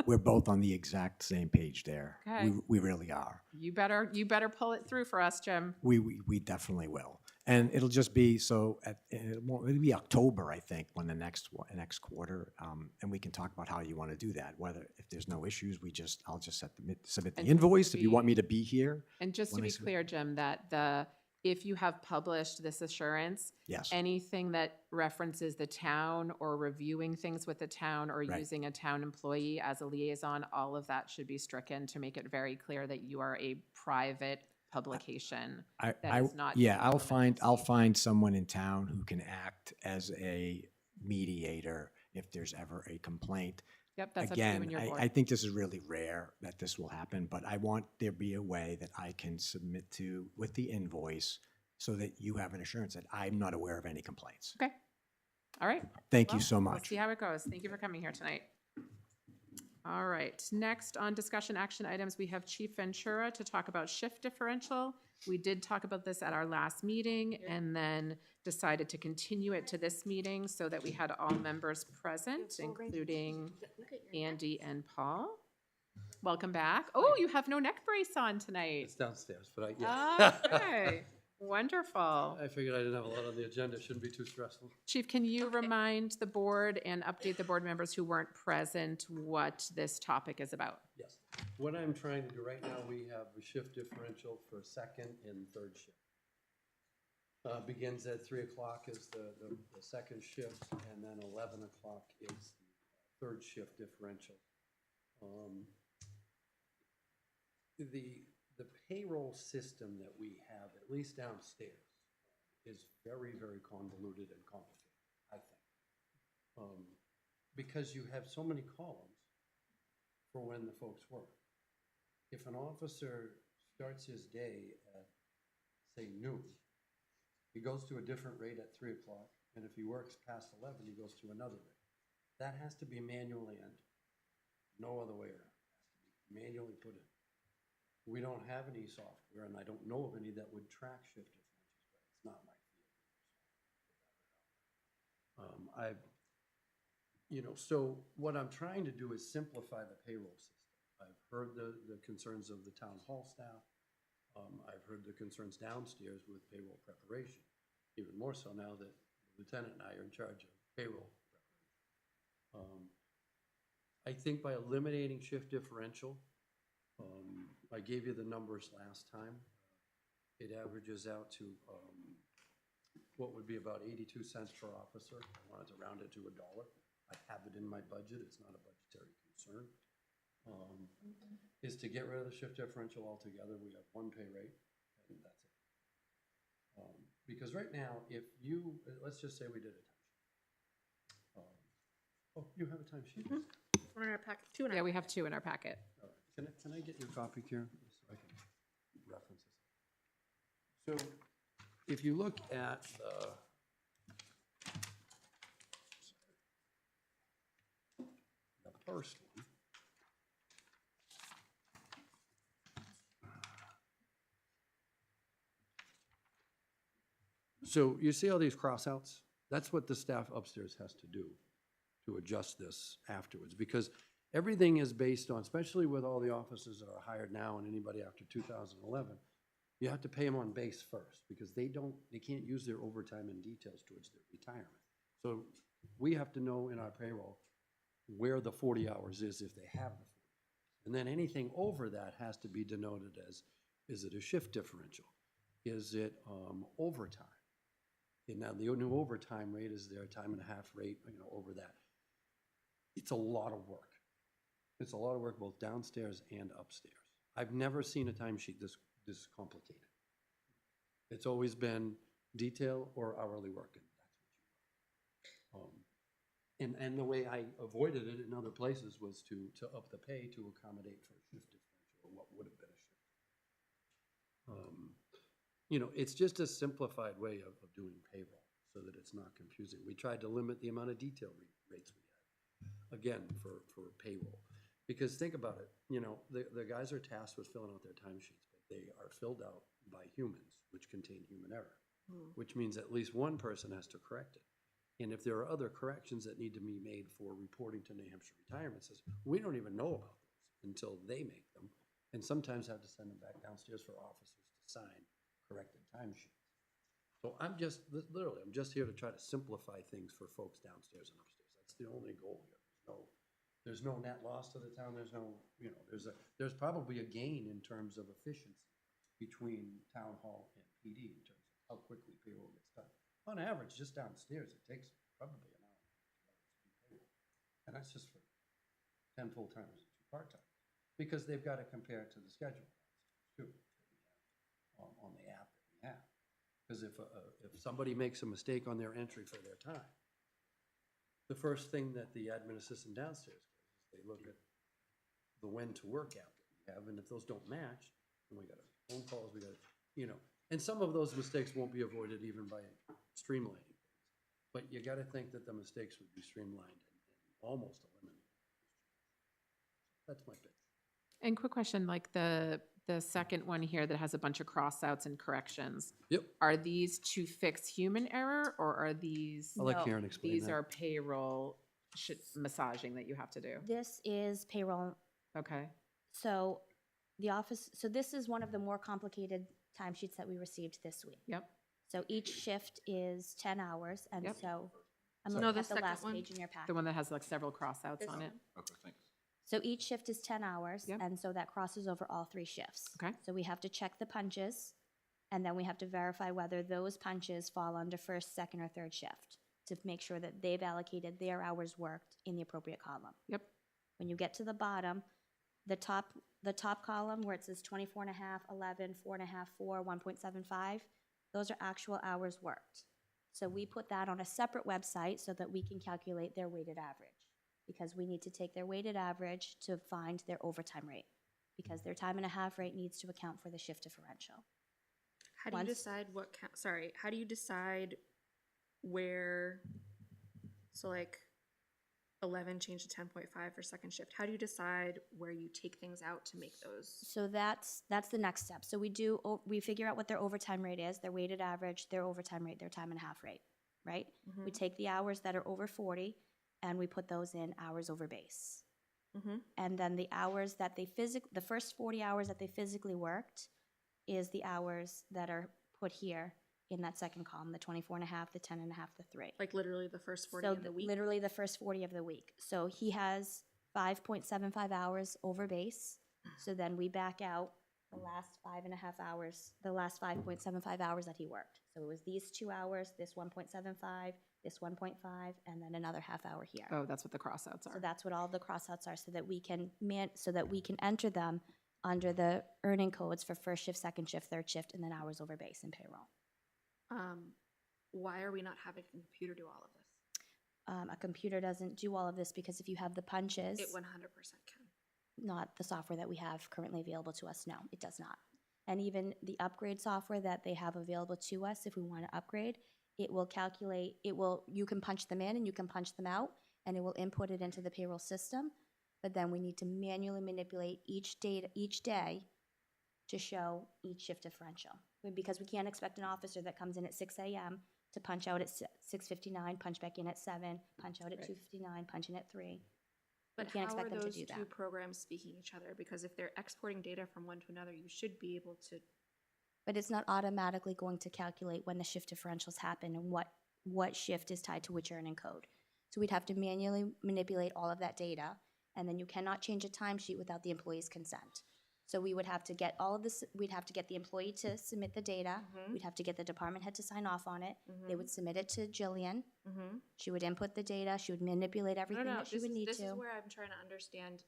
We're both on the exact same page there. Okay. We really are. You better pull it through for us, Jim. We definitely will. And it'll just be, it'll be October, I think, when the next quarter, and we can talk about how you want to do that. Whether, if there's no issues, I'll just submit the And invoice. If you want me to be here. And just to when I be submit- clear, Jim, that if you have published this assurance, Yes. anything that references the town or reviewing things with the town or Right. using a town employee as a liaison, all of that should be stricken to make it very clear that you are a private publication. that is not I'll government find someone in town who can act as a mediator if there's ever a complaint. Yep, that's up to you and Again, your board. I think this is really rare that this will happen, but I want there be a way that I can submit to with the invoice so that you have an assurance that I'm not aware of any complaints. Okay. All right. Thank you Well, so We'll much. see how it goes. Thank you for coming here tonight. All right, next on discussion action items, we have Chief Ventura to talk about shift differential. We did talk about this at our last meeting and then decided to continue it to this meeting so that we had all members present, including Andy and Paul. Welcome back. Oh, you have no neck brace on tonight. It's downstairs, but yeah. Okay, wonderful. I figured I didn't have a lot on the agenda. It shouldn't be too stressful. Chief, can you remind the board and update the board members who weren't present what this topic is about? Yes. What I'm trying to do right now, we have a shift differential for second and third shift. Begins at 3 o'clock is the second shift, and then 11 o'clock is the third shift differential. The payroll system that we have, at least downstairs, is very, very convoluted and complicated, I think. Because you have so many columns for when the folks work. If an officer starts his day at, say, noon, he goes to a different rate at 3 o'clock, and if he works past 11, he goes to another rate. That has to be manually entered. No other way around. It has to be manually put in. We don't have any software, and I don't know of any that would track shift differentials, but it's not my field. So what I'm trying to do is simplify the payroll system. I've heard the concerns of the town hall staff. I've heard the concerns downstairs with payroll preparation, even more so now that the lieutenant and I are in charge of payroll preparation. I think by eliminating shift differential, I gave you the numbers last time. It averages out to what would be about 82 cents per officer. I wanted to round it to $1. I have it in my budget. It's not a budgetary concern. Is to get rid of the shift differential altogether. We have one pay rate, and that's it. Because right now, if you, let's just say we did a time sheet. You have a time sheet? We're in our pack, two in our Yeah, we have two in our packet. All right. Can I get your copy, Karen, so I can reference this? So if you look at the first one, so you see all these crossouts? That's what the staff upstairs has to do to adjust this afterwards, because everything is based on, especially with all the officers that are hired now and anybody after 2011, you have to pay them on base first, because they can't use their overtime and details towards their retirement. So we have to know in our payroll where the 40 hours is if they have the 40. And then anything over that has to be denoted as, is it a shift differential? Is it overtime? And now the new overtime rate is their time and a half rate, over that. It's a lot of work. It's a lot of work both downstairs and upstairs. I've never seen a timesheet this complicated. It's always been detail or hourly work, and that's what you want. And the way I avoided it in other places was to up the pay to accommodate for a shift differential, or what would have been a shift. It's just a simplified way of doing payroll so that it's not confusing. We tried to limit the amount of detail rates we had, again, for payroll. Because think about it, the guys are tasked with filling out their timesheets, but they are filled out by humans, which contain human error, which means at least one person has to correct it. And if there are other corrections that need to be made for reporting to New Hampshire Retirement System, we don't even know about those until they make them, and sometimes have to send them back downstairs for officers to sign corrected timesheets. So I'm just here to try to simplify things for folks downstairs and upstairs. That's the only goal here. There's no net loss to the town. There's no, there's probably a gain in terms of efficiency between town hall and PD in terms of how quickly payroll gets done. On average, just downstairs, it takes probably an hour to do payroll. And that's just for 10 full-timers and 2 part-timers, because they've got to compare it to the schedule too, on the app that we have. Because if somebody makes a mistake on their entry for their time, the first thing that the admin assistant downstairs does is they look at the when to work app that we have, and if those don't match, then we got phone calls, we got, and some of those mistakes won't be avoided even by streamlining things. But you got to think that the mistakes would be streamlined and almost eliminated. That's my pitch. And quick question, like the second one here that has a bunch of crossouts and corrections. Yep. Are these to fix human error, or are these? I'll let Karen explain These that. are payroll massaging that you have to do. This is payroll. Okay. So this is one of the more complicated timesheets that we received this week. Yep. So each shift is 10 hours, and Yep. so I'm No, looking the at the second last one. page in your packet. The one that has like several crossouts This on it. one. Okay, thanks. So each shift is 10 hours, Yep. and so that crosses over all 3 shifts. Okay. So we have to check the punches, and then we have to verify whether those punches fall under first, second, or third shift to make sure that they've allocated their hours worked in the appropriate column. Yep. When you get to the bottom, the top column where it says 24 and a half, 11, 4 and a half, 4, 1.75, those are actual hours worked. So we put that on a separate website so that we can calculate their weighted average, because we need to take their weighted average to find their overtime rate, because their time and a half rate needs to account for the shift differential. How do you Once- decide how do you decide where, so like 11 change to 10.5 for second shift? How do you decide where you take things out to make those? So that's the next step. So we figure out what their overtime rate is, their weighted average, their overtime rate, their time and a half rate, right? We take the hours that are over 40 and we put those in hours over base. And then the hours that the first 40 hours that they physically worked is the hours that are put here in that second column, the 24 and a half, the 10 and a half, the 3. Like literally the first 40 So of the week? literally the first 40 of the week. So he has 5.75 hours over base. So then we back out the last 5.5 hours, the last 5.75 hours that he worked. So it was these 2 hours, this 1.75, this 1.5, and then another half hour here. Oh, that's what the crossouts are. So that's what all the crossouts are, so that we can enter them under the earning codes for first shift, second shift, third shift, and then hours over base and payroll. Why are we not having a computer do all of this? A computer doesn't do all of this because if you have the punches, It 100% can. not the software that we have currently available to us, no, it does not. And even the upgrade software that they have available to us, if we want to upgrade, it will calculate, you can punch them in and you can punch them out, and it will input it into the payroll system. But then we need to manually manipulate each day to show each shift differential. Because we can't expect an officer that comes in at 6 a.m. to punch out at 6:59, punch back in at 7, punch out at 2:59, punch in at 3. But We can't how are expect them to those do two that. programs speaking each other? Because if they're exporting data from one to another, you should be able to. But it's not automatically going to calculate when the shift differentials happen and what shift is tied to which earning code. So we'd have to manually manipulate all of that data, and then you cannot change a timesheet without the employee's consent. So we would have to get all of this, we'd have to get the employee to submit the data, we'd have to get the department head to sign off on it, they would submit it to Jillian, she would input the data, she would manipulate everything that she would need to. This is where I'm trying to understand.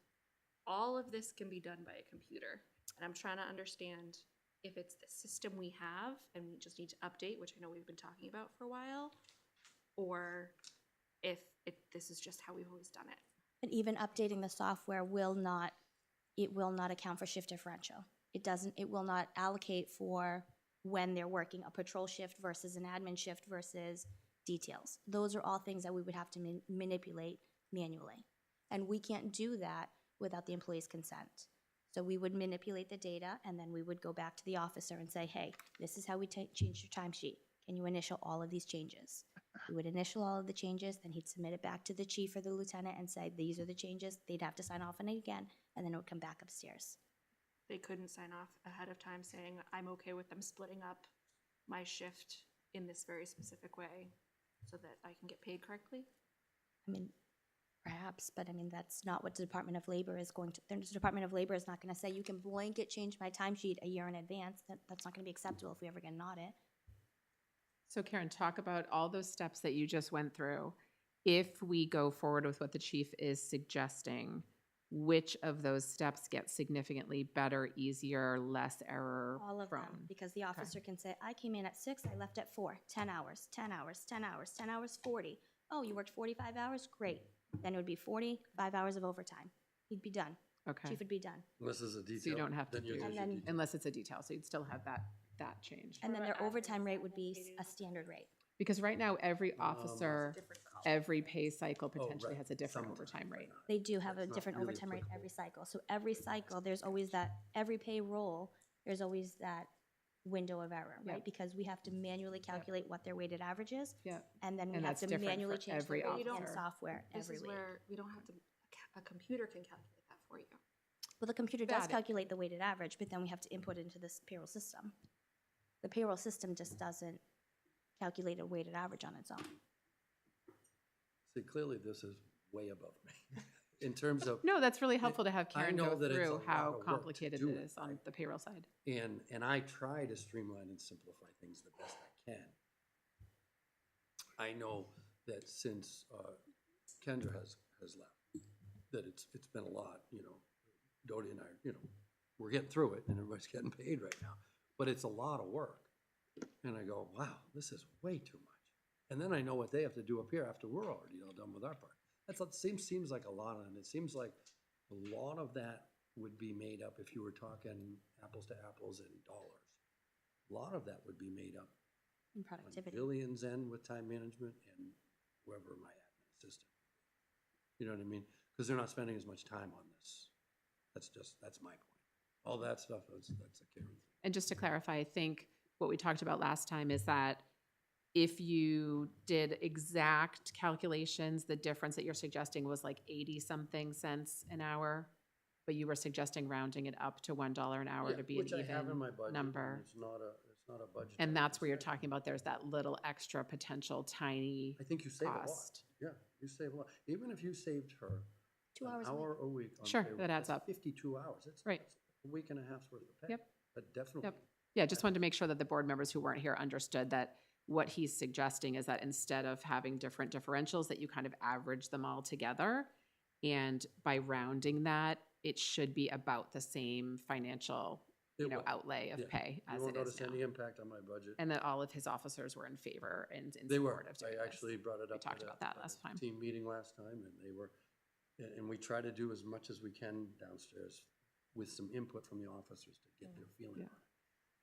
All of this can be done by a computer, and I'm trying to understand if it's the system we have and we just need to update, which I know we've been talking about for a while, or if this is just how we've always done it. And even updating the software will not account for shift differential. It will not allocate for when they're working a patrol shift versus an admin shift versus details. Those are all things that we would have to manipulate manually. And we can't do that without the employee's consent. So we would manipulate the data, and then we would go back to the officer and say, hey, this is how we change your timesheet. Can you initial all of these changes? We would initial all of the changes, then he'd submit it back to the chief or the lieutenant and say, these are the changes. They'd have to sign off on it again, and then it would come back upstairs. They couldn't sign off ahead of time saying, I'm okay with them splitting up my shift in this very specific way so that I can get paid correctly? I mean, perhaps, but I mean, that's not what the Department of Labor is going to, the Department of Labor is not going to say, you can blanket change my timesheet a year in advance. That's not going to be acceptable if we ever get an audit. So Karen, talk about all those steps that you just went through. If we go forward with what the chief is suggesting, which of those steps get significantly better, easier, less error All of prone? them, because the officer can say, I came in at 6, I left at 4, 10 hours, 10 hours, 10 hours, 10 hours, 40. Oh, you worked 45 hours? Great. Then it would be 45 hours of overtime. He'd be done. Okay. Chief would be done. Unless it's a detail. So you don't have to then you do, use And your then- detail. unless it's a detail, so you'd still have that change. And then Or their admin overtime rate staff would be allocated. a standard rate. Because right now, every officer, Different column. every pay cycle Oh, potentially right. has a different Sometimes, overtime but rate. not. They do have a That's not different really overtime rate applicable. every cycle. So every cycle, there's always that, every payroll, there's always that window of error, Yeah. right? Because we have to manually calculate what their weighted average is, Yeah. and then we And have that's to different manually for change the every rate in officer. software This every is week. where we don't have to, a computer can calculate that for you. Well, the computer Got does it. calculate the weighted average, but then we have to input it into this payroll system. The payroll system just doesn't calculate a weighted average on its own. See, clearly this is way above me in terms of, No, that's really helpful to have I Karen know go that it's a through lot how of work to complicated do it it, is on right? the payroll side. and I try to streamline and simplify things the best I can. I know that since Kendra has left, that it's been a lot, Dodie and I, we're getting through it and everybody's getting paid right now, but it's a lot of work. And I go, wow, this is way too much. And then I know what they have to do up here after we're already all done with our part. Seems like a lot, and it seems like a lot of that would be made up if you were talking apples to apples in dollars. A lot of that would be made up In on productivity. Jillian's end with time management and whoever my admin assistant. You know what I mean? Because they're not spending as much time on this. That's my point. All that stuff, that's a Karen thing. And just to clarify, I think what we talked about last time is that if you did exact calculations, the difference that you're suggesting was like 80-something cents an hour, but you were suggesting rounding it up to $1 an hour Yeah, to be an which I have in my even budget, and number. it's not a budget. And that's where you're talking about there's that little extra potential tiny I think you save a lot. cost. Yeah, you save a lot. Even if you saved her 2 an hours a week. hour a week on Sure, payroll, that adds that's up. 52 hours. It's Right. a week and a half's worth of pay. Yep. But definitely. Yep. Yeah, just wanted to make sure that the board members who weren't here understood that what he's suggesting is that instead of having different differentials, that you kind of average them all together. And by rounding that, it should be about the same financial, It will. outlay of Yeah. pay You as won't it is notice now. any impact on my budget. And that all of his officers were in favor and in They were. support of doing I this. actually brought it We up. talked at about that a last time. Team meeting last time, and they were, and we try to do as much as we can downstairs with some input from the officers to get their feeling Yeah. on it.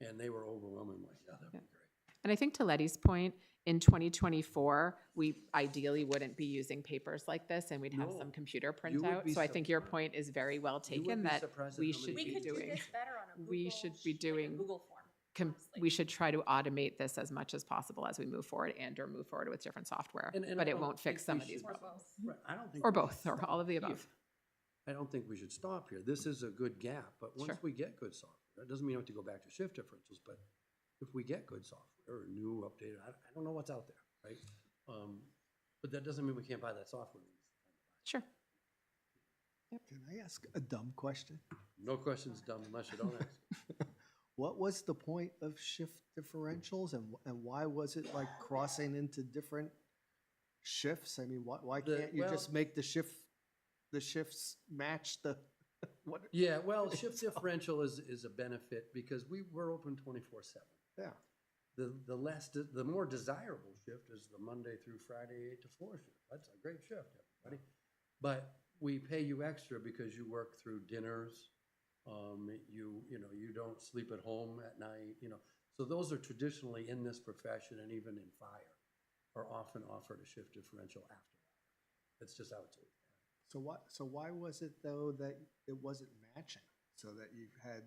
And they were overwhelmingly, yeah, that'd be Yeah. great. And I think to Letty's point, in 2024, we ideally wouldn't be using papers like this and we'd have some No, computer you would printout. be So I think your surprised. point is very well You would taken, be that surprised at we how many should We be could do doing. this better on a Google. We should be like a doing Google form. honestly. We should try to automate this as much as possible as we move forward and/or move forward with different software. And But I it don't won't fix think some we of these should- Or problems. both. Right, I don't think. Or we should both, or stop all of the here. above. I don't think we should stop here. This is a good gap, but Sure. once we get good software, that doesn't mean we have to go back to shift differentials, but if we get good software or new, updated, I don't know what's out there, right? But that doesn't mean we can't buy that software. Sure. Can I ask a dumb question? No questions dumb unless you don't ask. What was the point of shift differentials and why was it like crossing into different shifts? I mean, why can't you just make the shifts match the, what? Yeah, well, shift differential is a benefit because we're open 24/7. Yeah. The more desirable shift is the Monday through Friday 8 to 4 shift. That's a great shift, everybody. But we pay you extra because you work through dinners. You don't sleep at home at night, So those are traditionally in this profession and even in fire are often offered a shift differential after hours. That's just how it's always been. So why was it though that it wasn't matching? So that you had,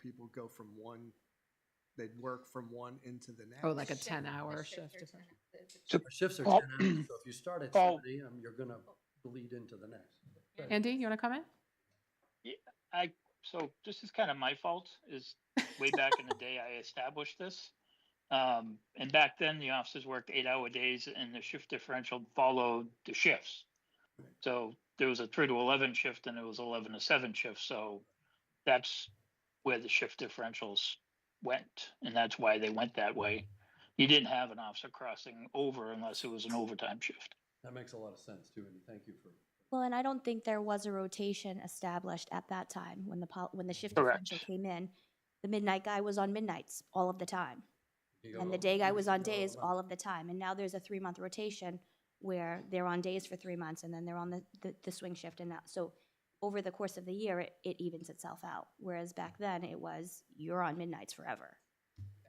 people go from one, they'd work from one into the next? Oh, like a Shift- 10-hour the shift. are difference. 10 Our shifts are Paul- 10 hours, so if you start at Paul- 30, you're gonna bleed into the next. Andy, you want to comment? So this is kind of my fault, is way back in the day I established this. And back then the officers worked 8-hour days and the shift differential followed the shifts. So there was a 3 to 11 shift and it was 11 to 7 shift. So that's where the shift differentials went. And that's why they went that way. You didn't have an officer crossing over unless it was an overtime shift. That makes a lot of sense too, and thank you for. Well, and I don't think there was a rotation established at that time when the shift Correct. differential came in. The midnight guy was on midnights all of the time, you and go- the day guy you was go on all days around. all of the time. And now there's a 3-month rotation where they're on days for 3 months and then they're on the swing shift and that. So over the course of the year, it evens itself out. Whereas back then it was, you're on midnights forever.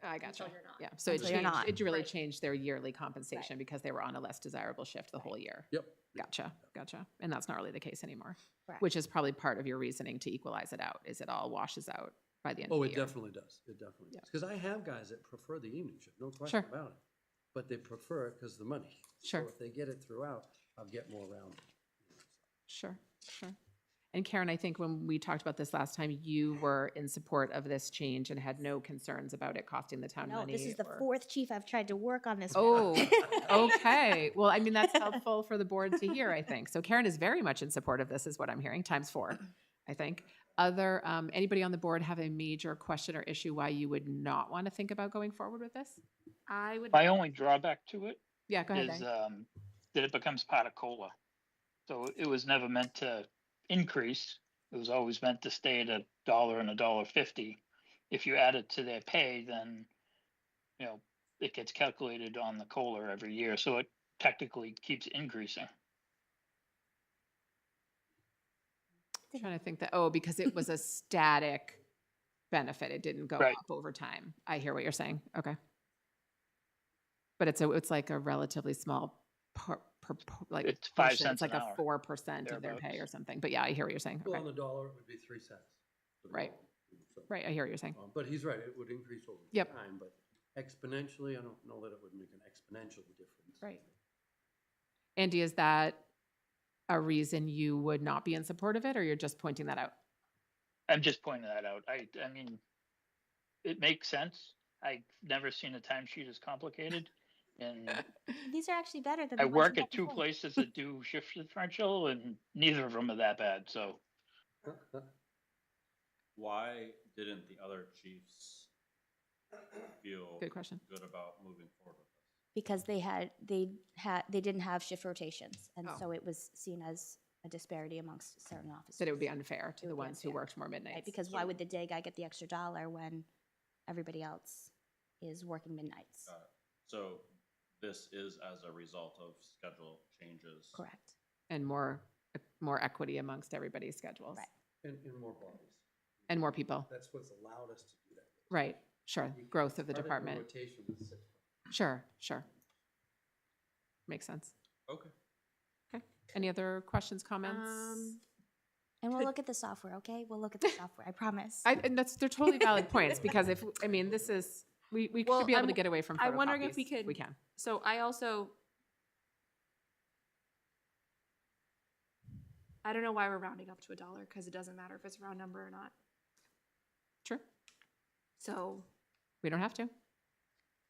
I gotcha. Until you're not. Yeah, so it Until you're changed, not. it really Right. changed their yearly compensation because they were on a less desirable shift the whole year. Yep. Gotcha. And that's not really the case anymore, Correct. which is probably part of your reasoning to equalize it out, is it all washes out by the end of Oh, the it year. definitely does. It definitely Yeah. does. Because I have guys that prefer the evening shift, no question Sure. about it. But they prefer it because of the money. Sure. So if they get it throughout, I'll get more around it. Sure. And Karen, I think when we talked about this last time, you were in support of this change and had no concerns about it costing the town No, money. this is the or- 4th chief I've tried to work on this. Oh, okay. Well, I mean, that's helpful for the board to hear, I think. So Karen is very much in support of this, is what I'm hearing, times 4, I think. Anybody on the board have a major question or issue why you would not want to think about going forward with this? I would. My only drawback to it Yeah, go ahead. is Danny. that it becomes part of COLA. So it was never meant to increase. It was always meant to stay at $1 and $1.50. If you add it to their pay, then it gets calculated on the COLA every year. So it technically keeps increasing. I'm trying to think because it was a static benefit. It didn't go Right. up over time. I hear what you're saying. Okay. But it's like a relatively small It's 5 portion. cents It's like an a hour, 4% of their pay thereabouts. or something. But yeah, I hear what you're saying. Well, Okay. on the dollar, it would be 3 cents. for the Right. dollar. So, Right, I hear what you're saying. But he's right, it would increase over Yep. time, but exponentially, I don't know that it would make an exponential difference. Right. Andy, is that a reason you would not be in support of it, or you're just pointing that out? I'm just pointing that out. I mean, it makes sense. I've never seen a timesheet as complicated. And These are actually better than I the ones work we had at 2 before. places that do shift differential and neither of them are that bad. So Why didn't the other chiefs feel Good question. good about moving forward with this? Because they didn't have shift rotations, and Oh. so it was seen as a disparity amongst certain officers. That it would be unfair to It the would be ones who unfair. worked more midnights. Right, because why would the day guy get the extra $1 when everybody else is working midnights? Got it. So this is as a result of schedule changes. Correct. And more equity amongst everybody's schedules. Right. And more bodies. And more people. That's what's allowed us to do that. Right. Sure, growth of the Part department. rotation was 6. Sure, sure. Makes sense. Okay. Okay. Any other questions, comments? And we'll look at the software, okay? We'll look at the software, I promise. And they're totally valid points, because if, I mean, this is, we Well, should be able to I'm- get away from I'm wondering if photocopies we could- We can. So I also, I don't know why we're rounding up to $1, because it doesn't matter if it's a round number or not. Sure. So, We don't have to.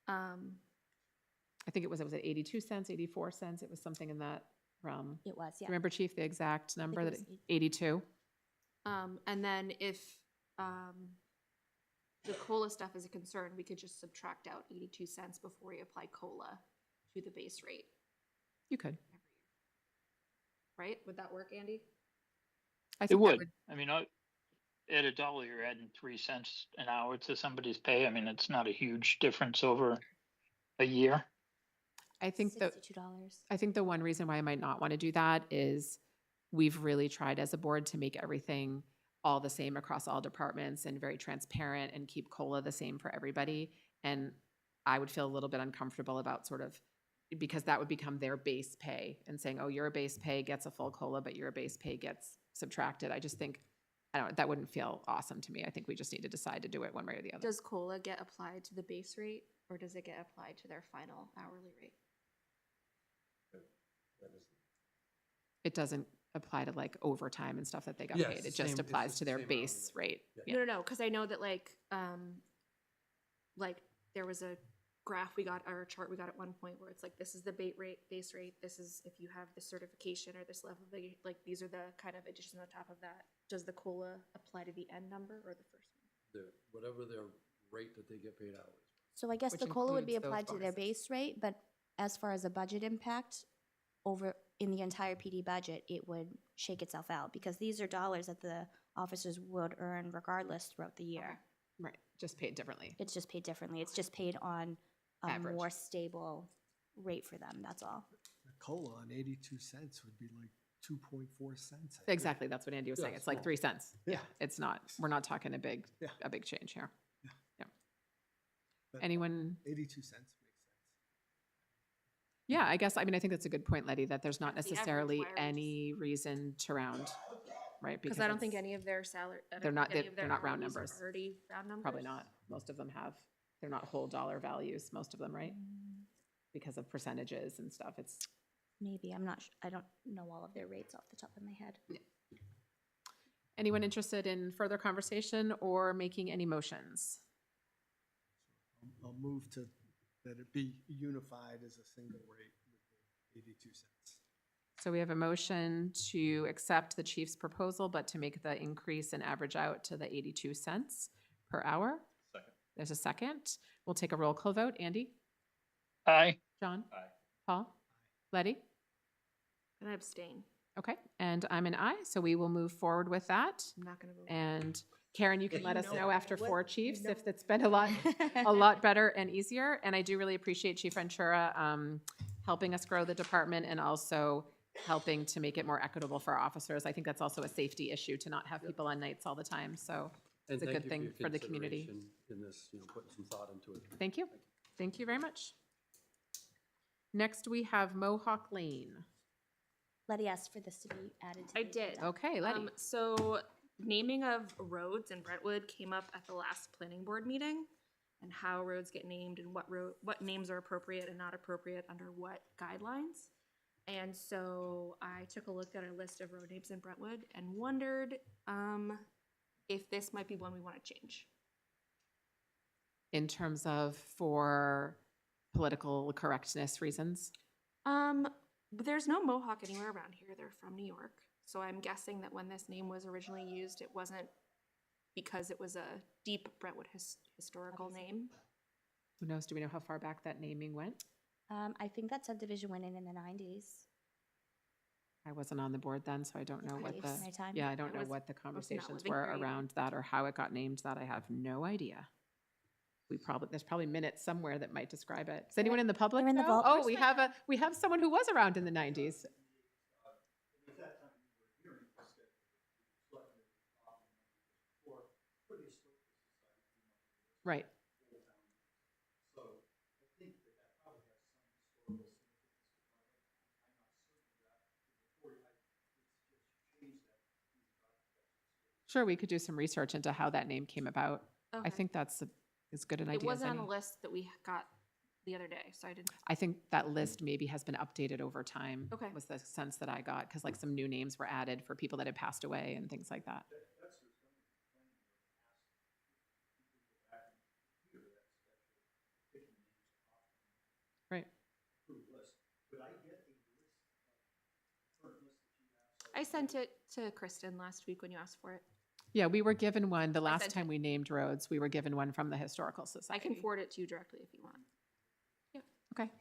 I I think it was 82 cents, 84 cents. It was something in that realm. It was, yeah. Remember, Chief, the exact number? it That was 82? and then if the COLA stuff is a concern, we could just subtract out 82 cents before we apply COLA to the base rate You could. every year. Right? Would that work, Andy? I It think that would. I mean, at $1, you're adding 3 cents an hour to somebody's pay. I mean, it's not a huge difference over a year. I think that $62. I think the one reason why I might not want to do that is we've really tried as a board to make everything all the same across all departments and very transparent and keep COLA the same for everybody. And I would feel a little bit uncomfortable about sort of, because that would become their base pay and saying, oh, your base pay gets a full COLA, but your base pay gets subtracted. I just think, I don't know, that wouldn't feel awesome to me. I think we just need to decide to do it one way or the other. Does COLA get applied to the base rate, or does it get applied to their final hourly rate? It doesn't apply to like overtime and stuff that they got Yeah, paid. it's It the just same- it's applies just to the their same hourly base rate. rate. Yeah. Yeah. No, because I know that like there was a graph we got, or a chart we got at one point where it's like, this is the base rate, this is if you have this certification or this level, like these are the kind of additions on top of that. Does the COLA apply to the end number or the first one? Whatever their rate that they get paid hourly. So I guess Which the COLA would be includes those applied to their bonuses. base rate, but as far as a budget impact, over in the entire PD budget, it would shake itself out, because these are dollars that the officers would earn regardless throughout the year. Right, just paid differently. It's just paid differently. It's just paid on a Average. more stable rate for them, that's all. The COLA on 82 cents would be like 2.4 cents. I think. Exactly, that's what Andy was Yeah, saying. It's like small. 3 cents. Yeah. It's not, we're not talking a big Yeah. change here. Yeah. But Anyone? 82 cents makes sense. Yeah, I guess, I mean, I think that's a good point, Letty, that there's not The average necessarily wire is- any reason to round, right? Because I don't think it's any of their salary. They're not- they're not round numbers. Already round numbers. Probably not. Most of them have, they're not whole dollar values, most of them, right? Because of percentages and stuff. It's, Maybe, I'm not, I don't know all of their rates off the top of my head. anyone interested in further conversation or making any motions? I'll move to, that it be unified as a single rate with the 82 cents. So we have a motion to accept the chief's proposal, but to make the increase and average out to the 82 cents per hour. Second. There's a second. We'll take a roll call vote. Andy? Aye. John? Aye. Paul? Letty? And I abstain. Okay, and I'm an aye, so we will move forward with that. I'm not gonna vote. And Karen, you can let us know know after what- 4 you chiefs know- if it's been a lot better and easier. And I do really appreciate Chief Ventura helping us grow the department and also helping to make it more equitable for our officers. I think that's also a safety issue to not have people on nights all the time, so And it's a thank good you thing your for the community. consideration In this, putting some thought into it. Thank you. Thank you very much. Next, we have Mohawk Lane. Letty asked for this to be added to the I did. agenda. Okay, Letty. So naming of roads in Brentwood came up at the last planning board meeting, and how roads get named and what names are appropriate and not appropriate under what guidelines. And so I took a look at a list of road names in Brentwood and wondered if this might be one we want to change. In terms of for political correctness reasons. There's no Mohawk anywhere around here. They're from New York. So I'm guessing that when this name was originally used, it wasn't because it was a deep Brentwood historical name. Who knows? Do we know how far back that naming went? I think that subdivision went in the 90s. I wasn't on the board then, so I don't know what the, My time. yeah, I don't I know was what the not conversations living were here either. around that or how it got named. That I have no idea. There's probably minutes somewhere that might describe it. Does anyone in the public they're in the know? vault. Oh, we have someone who was around in the 90s. Right. Sure, we could do some research into how that name came about. I Okay. think that's as good an idea It as wasn't on any. the list that we got the other day, so I didn't. I think that list maybe has been updated over time. Okay. Was the sense that I got, because like some new names were added for people that had passed away and things like that. Right. I sent it to Kristen last week when you asked for it. Yeah, we were given one, the last sent time it. we named roads, we were given one from the Historical I Society. can forward it to you directly if you want. Okay.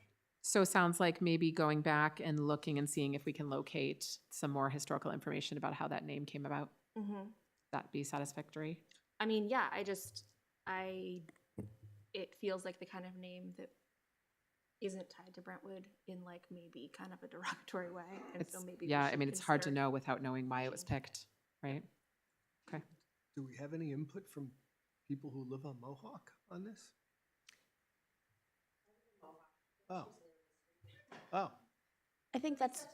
So it sounds like maybe going back and looking and seeing if we can locate some more historical information about how that name came about. Mm-hmm. That be satisfactory? I mean, yeah, it feels like the kind of name that isn't tied to Brentwood in like maybe kind of a derogatory way. And It's, so maybe we yeah, I should mean, it's hard to consider- know without knowing why it was picked, right? Okay. Do we have any input from people who live on Mohawk on this? Oh. Oh, I think that's,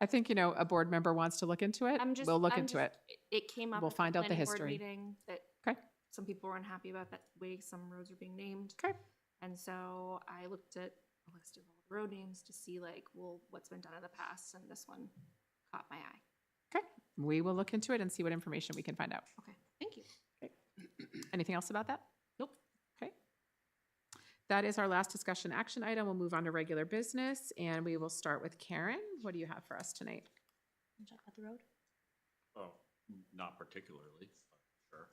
I think, a board member wants to look into it. We'll look into it. It came up. We'll at find out the planning board history. meeting that Okay. some people were unhappy about that way some roads are being named. Okay. And so I looked at a list of all the road names to see like, well, what's been done in the past, and this one caught my eye. Okay. We will look into it and see what information we can find out. Okay, thank you. Anything else about that? Nope. Okay. That is our last discussion action item. We'll move on to regular business, and we will start with Karen. What do you have for us tonight? talk about the road? Oh, not particularly, but sure.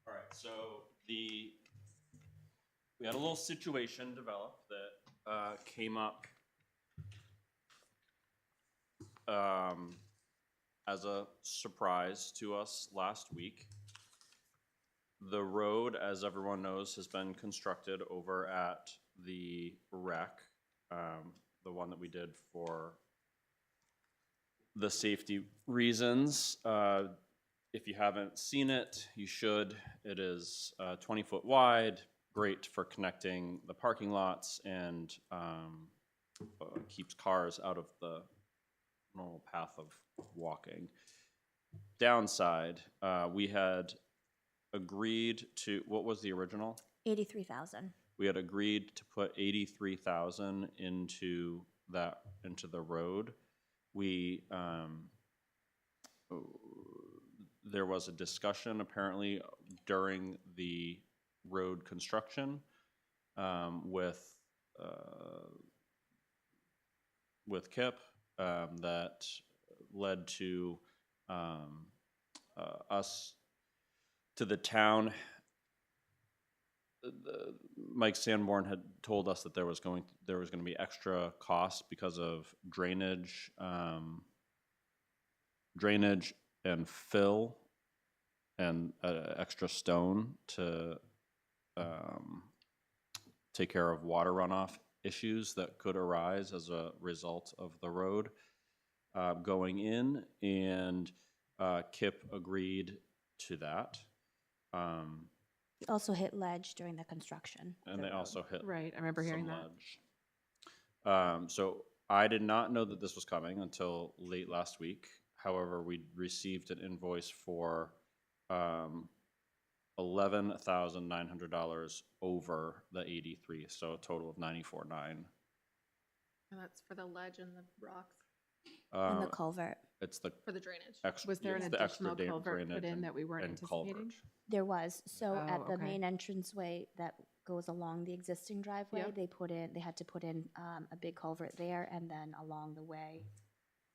All right, so we had a little situation develop that came up as a surprise to us last week. The road, as everyone knows, has been constructed over at the rec, the one that we did for the safety reasons. If you haven't seen it, you should. It is 20-foot wide, great for connecting the parking lots, and keeps cars out of the normal path of walking. Downside, we had agreed to, what was the original? 83,000. We had agreed to put 83,000 into the road. We there was a discussion apparently during the road construction with Kip that led to us to the town. Mike Sanborn had told us that there was going to be extra costs because of drainage and fill and extra stone to take care of water runoff issues that could arise as a result of the road going in, and Kip agreed to that. Also hit ledge during the construction. And they also hit Right, I remember hearing some that. ledge. So I did not know that this was coming until late last week. However, we received an invoice for $11,900 over the 83, so a total of 94,900. And that's for the ledge and the rocks And the culvert. It's the for the drainage. extra. Was there an it's the extra additional culvert put drainage in that we weren't and anticipating? culvert. There was, so at Oh, the okay. main entranceway that goes along the existing driveway, Yep. they had to put in a big culvert there, and then along the way,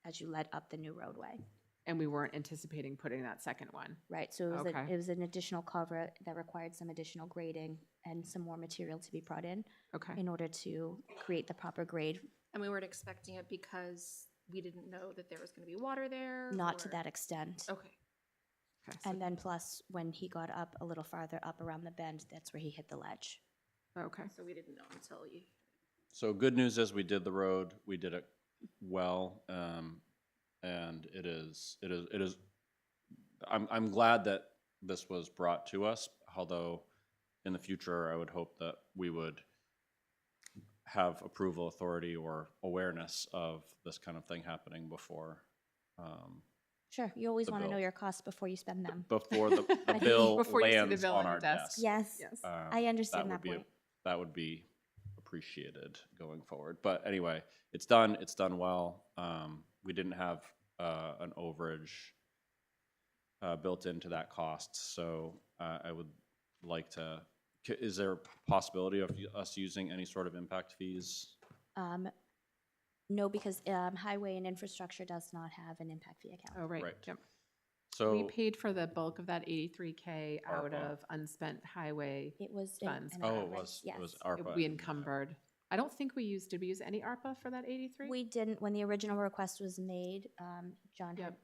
as you led up the new roadway. And we weren't anticipating putting that second one. Right, so Okay. it was an additional culvert that required some additional grading and some more material to be brought in Okay. order to create the proper grade. And we weren't expecting it because we didn't know that there was going to be water there. Not to or- that extent. Okay. Okay, so- And then plus, when he got up a little farther up around the bend, that's where he hit the ledge. Okay. So we didn't know until you. So good news is we did the road, we did it well, and it is, I'm glad that this was brought to us, although in the future, I would hope that we would have approval authority or awareness of this kind of thing happening before, Sure, you always The want to know bill. your costs before you spend them. before the think bill Before you see the lands bill on on our your desk. desk. Yes, Yes. I understand that would be point. that would be appreciated going forward. But anyway, it's done well. We didn't have an overage built into that cost, so I would like to, is there a possibility of us using any sort of impact fees? No, because highway and infrastructure does not have an impact fee account. Oh, right. Right. Yep. So We paid for the bulk of that 83K out ARPA. of unspent highway. It was Funds. an Oh, it encumbrance, was yes. ARPA. We and- encumbered. I don't think did we use any ARPA for that 83? We didn't, when the original request was made, John had. Yep.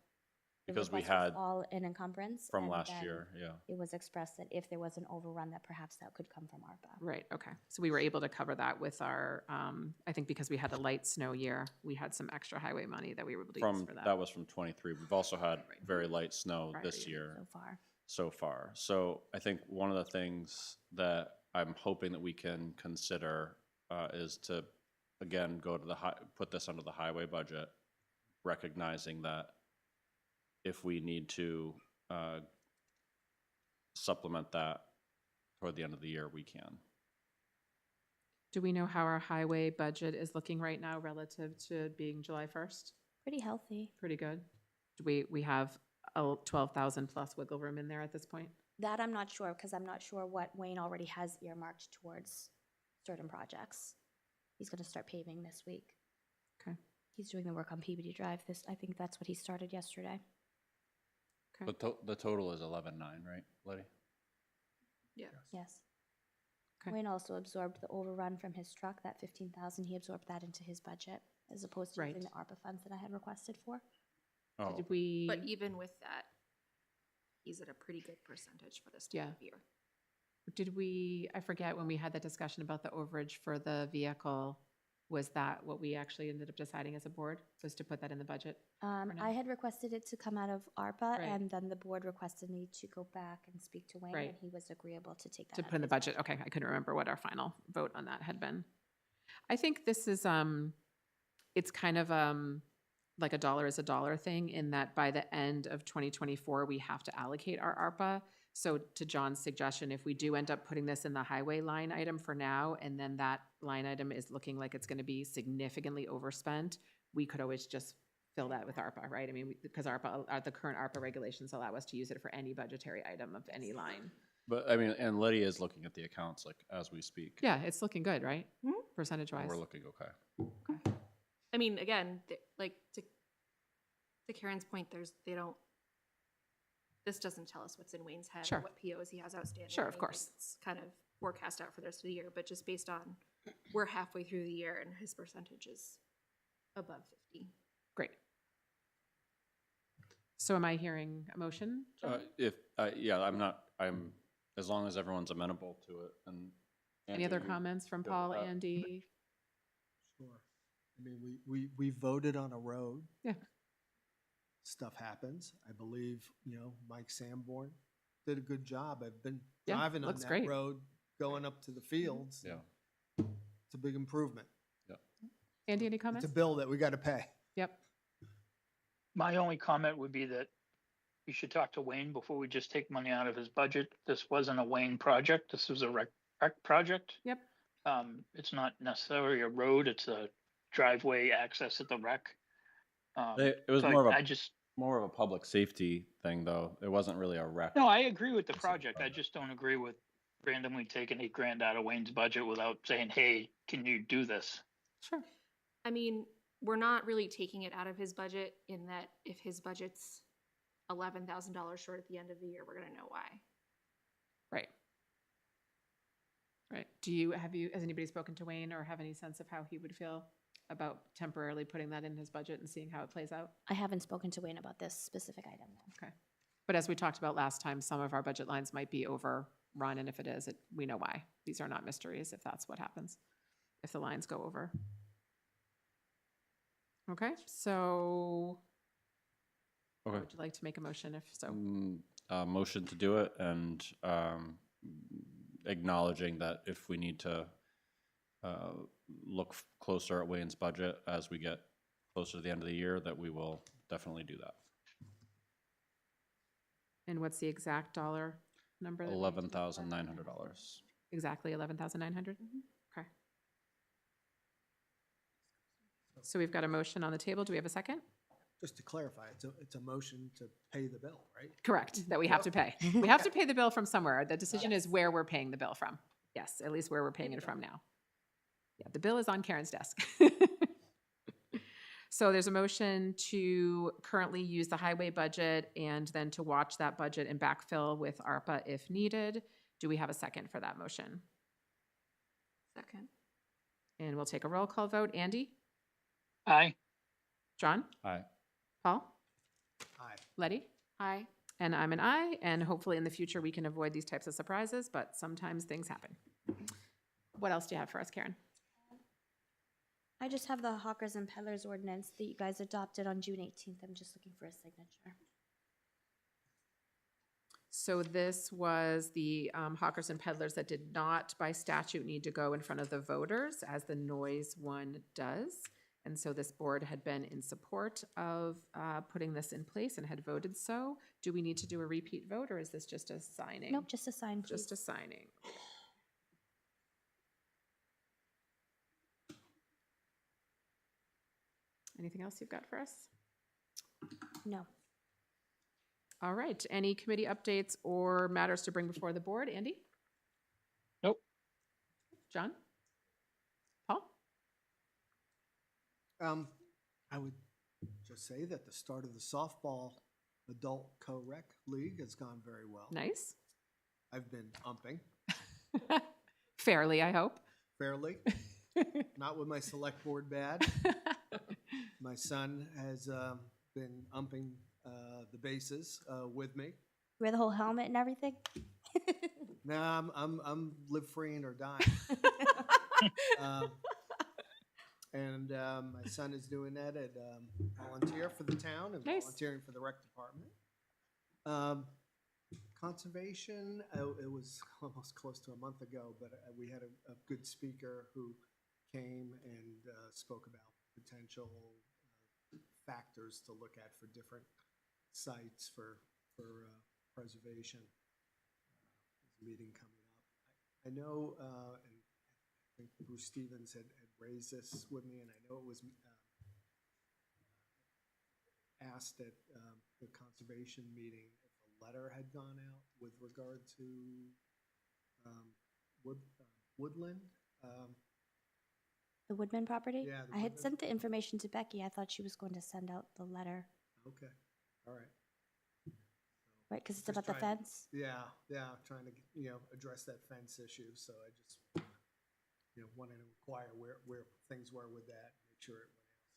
the Because we request was had all an encumbrance. from and last then year, yeah. It was expressed that if there was an overrun, that perhaps that could come from ARPA. Right, okay. So we were able to cover that with our, I think because we had a light snow year, we had some extra highway money that we were able to use From, for that that. was from 23. We've also had very light snow Prior this year. year So far. so far. So I think one of the things that I'm hoping that we can consider is to, again, go to put this under the highway budget, recognizing that if we need to supplement that toward the end of the year, we can. Do we know how our highway budget is looking right now relative to being July 1st? Pretty healthy. Pretty good. Do we have a 12,000 plus wiggle room in there at this point? That I'm not sure, because I'm not sure what Wayne already has earmarked towards certain projects. He's gonna start paving this week. Okay. He's doing the work on PBD Drive. I think that's what he started yesterday. Okay. The total is 11.9, right, Letty? Yeah. Yes. Okay. Wayne also absorbed the overrun from his truck, that 15,000, he absorbed that into his budget, as opposed to using Right. the ARPA funds that I had requested for. Oh, Did we? But even with that, he's at a pretty good percentage for this time Yeah. of year. Did we, I forget when we had the discussion about the overage for the vehicle, was that what we actually ended up deciding as a board, was to put that in the budget? no? I had requested it to come out of ARPA, Right. and then the board requested me to go back and speak to Wayne, Right. and he was agreeable to take that To out put in the of his budget, okay, I couldn't remember what our final vote on that had been. I think this is, it's kind of, like a dollar is a dollar thing, in that by the end of 2024, we have to allocate our ARPA. So to John's suggestion, if we do end up putting this in the highway line item for now, and then that line item is looking like it's gonna be significantly overspent, we could always just fill that with ARPA, right? I mean, because ARPA, the current ARPA regulations allow us to use it for any budgetary item of any line. but I mean, and Letty is looking at the accounts like as we speak. Yeah, it's looking good, right? Mhm. Percentage And wise. we're looking okay. I mean, again, like to Karen's point, this doesn't tell us what's in Wayne's head Sure. or what POs he has outstanding. Sure, or of anything. course. It's kind of forecast out for the rest of the year, but just based on, we're halfway through the year and his percentage is above 50. Great. So am I hearing a motion? John? I'm, as long as everyone's amenable to it and. Any Andy, other you comments from good with Paul, that? Andy? Sure. I mean, we voted on a road. Yeah. Stuff happens. I believe, Mike Sanborn did a good job. I've been Yeah, driving on looks that great. road, going up to the fields. Yeah. It's a big improvement. Andy, any It's comments? a bill that we got to pay. Yep. My only comment would be that you should talk to Wayne before we just take money out of his budget. This wasn't a Wayne project. This was a rec project. Yep. It's not necessarily a road. It's a driveway access at the rec. It was so more of I a, just, more of a public safety thing, though. It wasn't really a wreck. no, I agree with the project. I just don't agree with randomly taking $8,000 out of Wayne's budget without saying, hey, can you do this? Sure. I mean, we're not really taking it out of his budget in that if his budget's $11,000 short at the end of the year, we're gonna know why. Right. Right. Has anybody spoken to Wayne or have any sense of how he would feel about temporarily putting that in his budget and seeing how it plays out? I haven't spoken to Wayne about this specific item, though. Okay. But as we talked about last time, some of our budget lines might be overrun, and if it is, we know why. These are not mysteries if that's what happens, if the lines go over. Okay, so Okay. would you like to make a motion if so? Motion to do it and acknowledging that if we need to look closer at Wayne's budget as we get closer to the end of the year, that we will definitely do that. And what's the exact dollar number? that we need to do? $11,900. Exactly 11,900? Okay. So we've got a motion on the table. Do we have a second? Just to clarify, it's a motion to pay the bill, right? Correct, that we have to pay. We have to pay the bill from somewhere. The decision is where we're paying the bill from. Yes, at least where we're paying it from now. Yeah, the bill is on Karen's desk. So there's a motion to currently use the highway budget and then to watch that budget and backfill with ARPA if needed. Do we have a second for that motion? Second. And we'll take a roll call vote. Andy? Aye. John? Aye. Paul? Aye. Letty? Aye. And I'm an aye, and hopefully in the future we can avoid these types of surprises, but sometimes things happen. What else do you have for us, Karen? I just have the hawkers and peddlers ordinance that you guys adopted on June 18th. I'm just looking for a signature. So this was the hawkers and peddlers that did not by statute need to go in front of the voters, as the noise one does. And so this board had been in support of putting this in place and had voted so. Do we need to do a repeat vote, or is this just a signing? Nope, just a sign, please. Just a signing. Anything else you've got for us? No. All right, any committee updates or matters to bring before the board? Andy? Nope. John? Paul? I would just say that the start of the softball adult co-rec league has gone very well. Nice. I've been umping Fairly, I hope. fairly, not with my select board bad. My son has been umping the bases with me. Wear the whole helmet and everything? Now I'm live free or die. And my son is doing that at volunteer for the town and Nice. volunteering for the rec department. Conservation, it was almost close to a month ago, but we had a good speaker who came and spoke about potential factors to look at for different sites for preservation. There's a meeting coming up. I know, and I think Bruce Stevens had raised this with me, and I know it was asked at the conservation meeting if a letter had gone out with regard to woodland. The Woodman property? Yeah, the I had Woodman. sent the information to Becky. I thought she was going to send out the letter, Okay, all right. right? Because it's Just about the trying- fence. Yeah, trying to, address that fence issue, so I just, wanted to inquire where things were with that, make sure it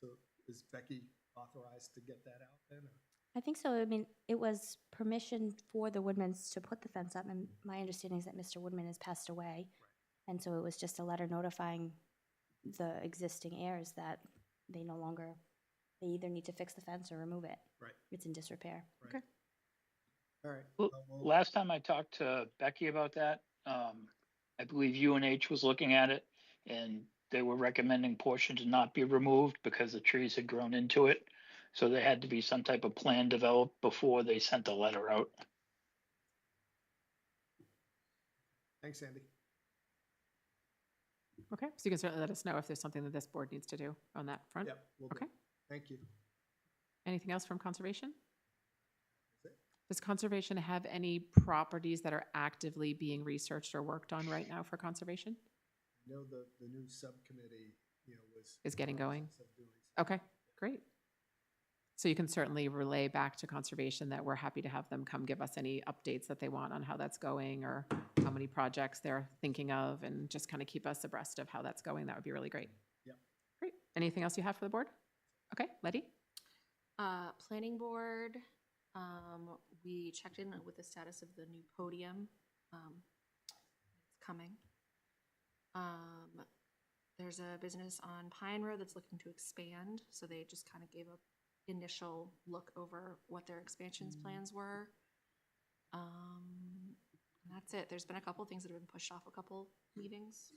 went out. So is Becky authorized to get that out then? Or? I think so. I mean, it was permission for the Woodmans to put the fence up, and my understanding is that Mr. Woodman has passed away. And so it was just a letter notifying the existing heirs that they either need to fix the fence or remove it. Right. It's in disrepair. Right. All right. Well, Well, last time I talked to Becky about that, I believe UNH was looking at it and they were recommending portions not be removed because the trees had grown into it. So there had to be some type of plan developed before they sent the letter out. Thanks, Andy. Okay, so you can certainly let us know if there's something that this board needs to do on that front. Yep, will do. Okay. Thank you. Anything else from conservation? That's it. Does conservation have any properties that are actively being researched or worked on right now for conservation? I know the new subcommittee, was. Is getting in the going? process of doing something. Okay, great. So you can certainly relay back to conservation that we're happy to have them come give us any updates that they want on how that's going or how many projects they're thinking of, and just kind of keep us abreast of how that's going. That would be really great. Yep. Great. Anything else you have for the board? Okay, Letty? Planning board, we checked in with the status of the new podium. It's coming. There's a business on Pine Road that's looking to expand, so they just kind of gave a initial look over what their expansions plans were. And that's it. There's been a couple things that have been pushed off a couple meetings.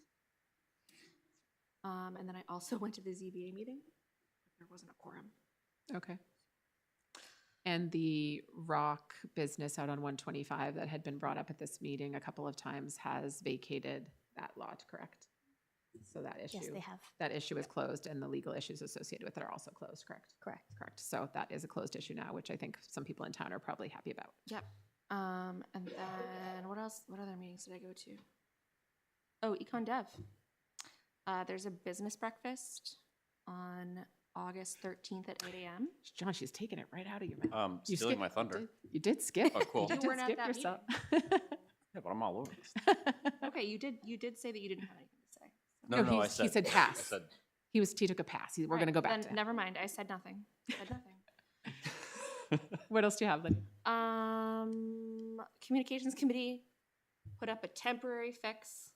And then I also went to the ZBA meeting, but there wasn't a quorum. Okay. And the rock business out on 125 that had been brought up at this meeting a couple of times has vacated that lot, correct? So that issue. Yes, they have. That issue is closed and the legal issues associated with it are also closed, correct? Correct. Correct. So that is a closed issue now, which I think some people in town are probably happy about. Yep. And then what else? What other meetings did I go to? Oh, Econ Dev. There's a business breakfast on August 13th at 8 a.m. John, she's taking it right out of your mouth. You Stealing skipped- my thunder. You did skip. Oh, cool. You You did weren't at skip that yourself. Yeah, but I'm all over this. Okay, you did say that you didn't have anything to say. No, No, no, he said I pass. said, He took a pass. We're going to go back Then to him. never mind. I said nothing. Said nothing. What else do you have, Lydia? Communications committee put up a temporary fix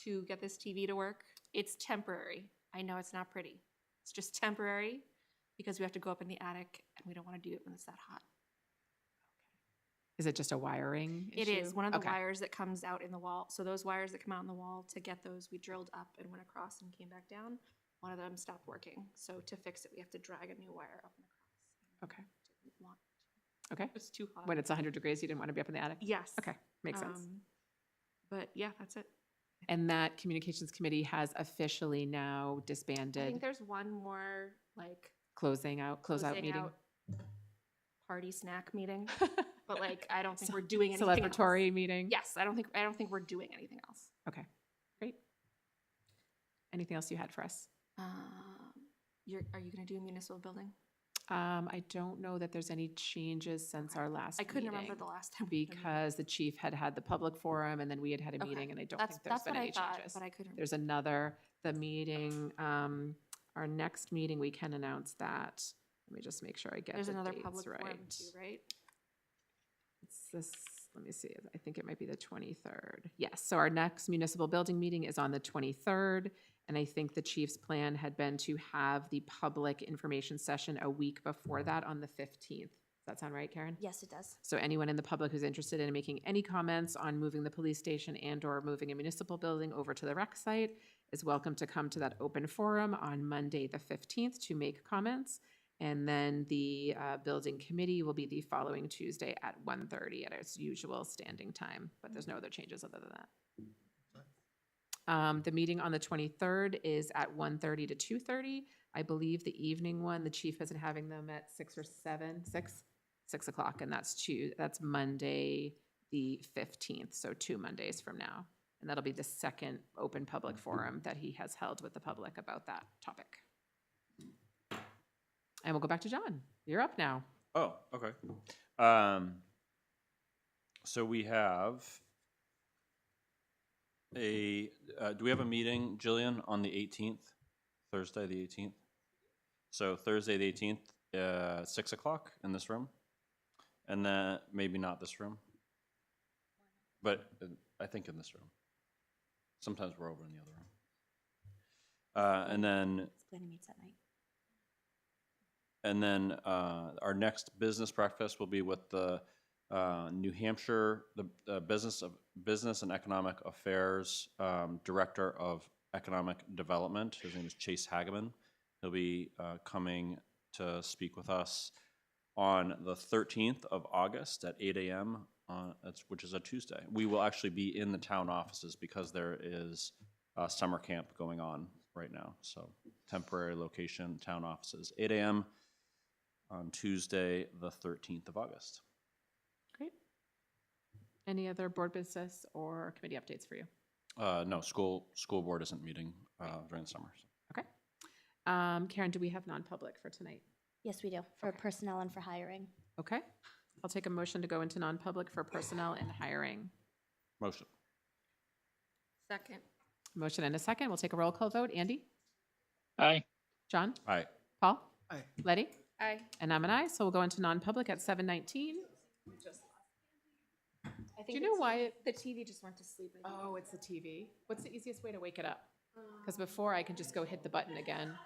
to get this TV to work. It's temporary. I know it's not pretty. It's just temporary because we have to go up in the attic and we don't want to do it when it's that hot. Is it just a wiring It issue? is one of the Okay. wires that comes out in the wall. So those wires that come out in the wall, to get those, we drilled up and went across and came back down. One of them stopped working. So to fix it, we have to drag a new wire up and across. Okay. Didn't want Okay. It was too hot. When it's 100 degrees, you didn't want to be up in the attic? Yes. Okay, makes sense. But yeah, that's it. And that communications committee has officially now I disbanded, think there's one more like closing out, closeout closing meeting. out party snack meeting, but like I don't think we're doing anything else. Celebratory meeting? Yes, I don't think we're doing anything else. Okay, great. Anything else you had for us? Are you going to do a municipal building? I don't know that there's any changes since our last I couldn't meeting, remember the last time. we did a meeting. because the chief had the public forum and then we had a Okay. meeting and I don't That's think there's been what any I thought, changes. but I couldn't. There's the meeting, our next meeting, we can announce that. Let me just make sure I get There's the another dates public right. forum too, right? It's this, let me see, I think it might be the 23rd. Yes, so our next municipal building meeting is on the 23rd. And I think the chief's plan had been to have the public information session a week before that on the 15th. Does that sound right, Karen? Yes, it does. So anyone in the public who's interested in making any comments on moving the police station and/or moving a municipal building over to the rec site is welcome to come to that open forum on Monday, the 15th, to make comments. And then the building committee will be the following Tuesday at 1:30 at its usual standing time, but there's no other changes other than that. The meeting on the 23rd is at 1:30 to 2:30. I believe the evening one, the chief isn't having them at 6 or 7, 6 o'clock, and that's Monday, the 15th, so 2 Mondays from now. And that'll be the second open public forum that he has held with the public about that topic. And we'll go back to John. You're up now. oh, okay. So we have do we have a meeting, Jillian, on the 18th, Thursday, the 18th? So Thursday, the 18th, 6 o'clock in this room? And then, maybe not this room, but I think in this room. Sometimes we're over in the other room. And then Planning meets at night. And then our next business breakfast will be with the New Hampshire, the Business and Economic Affairs Director of Economic Development. His name is Chase Hageman. He'll be coming to speak with us on the 13th of August at 8 a.m., which is a Tuesday. We will actually be in the town offices because there is a summer camp going on right now. So temporary location, town offices, 8 a.m. on Tuesday, the 13th of August. Great. Any other board business or committee updates for you? No, school board isn't meeting during the summer. Okay. Karen, do we have non-public for tonight? Yes, we do, for Okay. personnel and for hiring. Okay. I'll take a motion to go into non-public for personnel and hiring. Motion. Second. Motion and a second. We'll take a roll call vote. Andy? Aye. John? Aye. Paul? Aye. Letty? Aye. And I'm an aye, so we'll go into non-public at 7:19. I Do you know why the TV just went to sleep? Oh, it's the TV. What's the easiest way to wake it up? Because before I can just go hit the button again.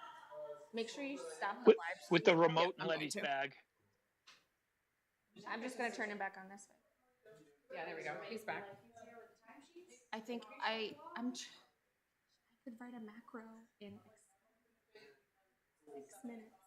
Make sure you stop the With, live with the stream. remote in I'm going Letty's to. bag. I'm just gonna turn him back on this way. Yeah, there we go. He's back. I think I'm. Could write a macro in 6 minutes.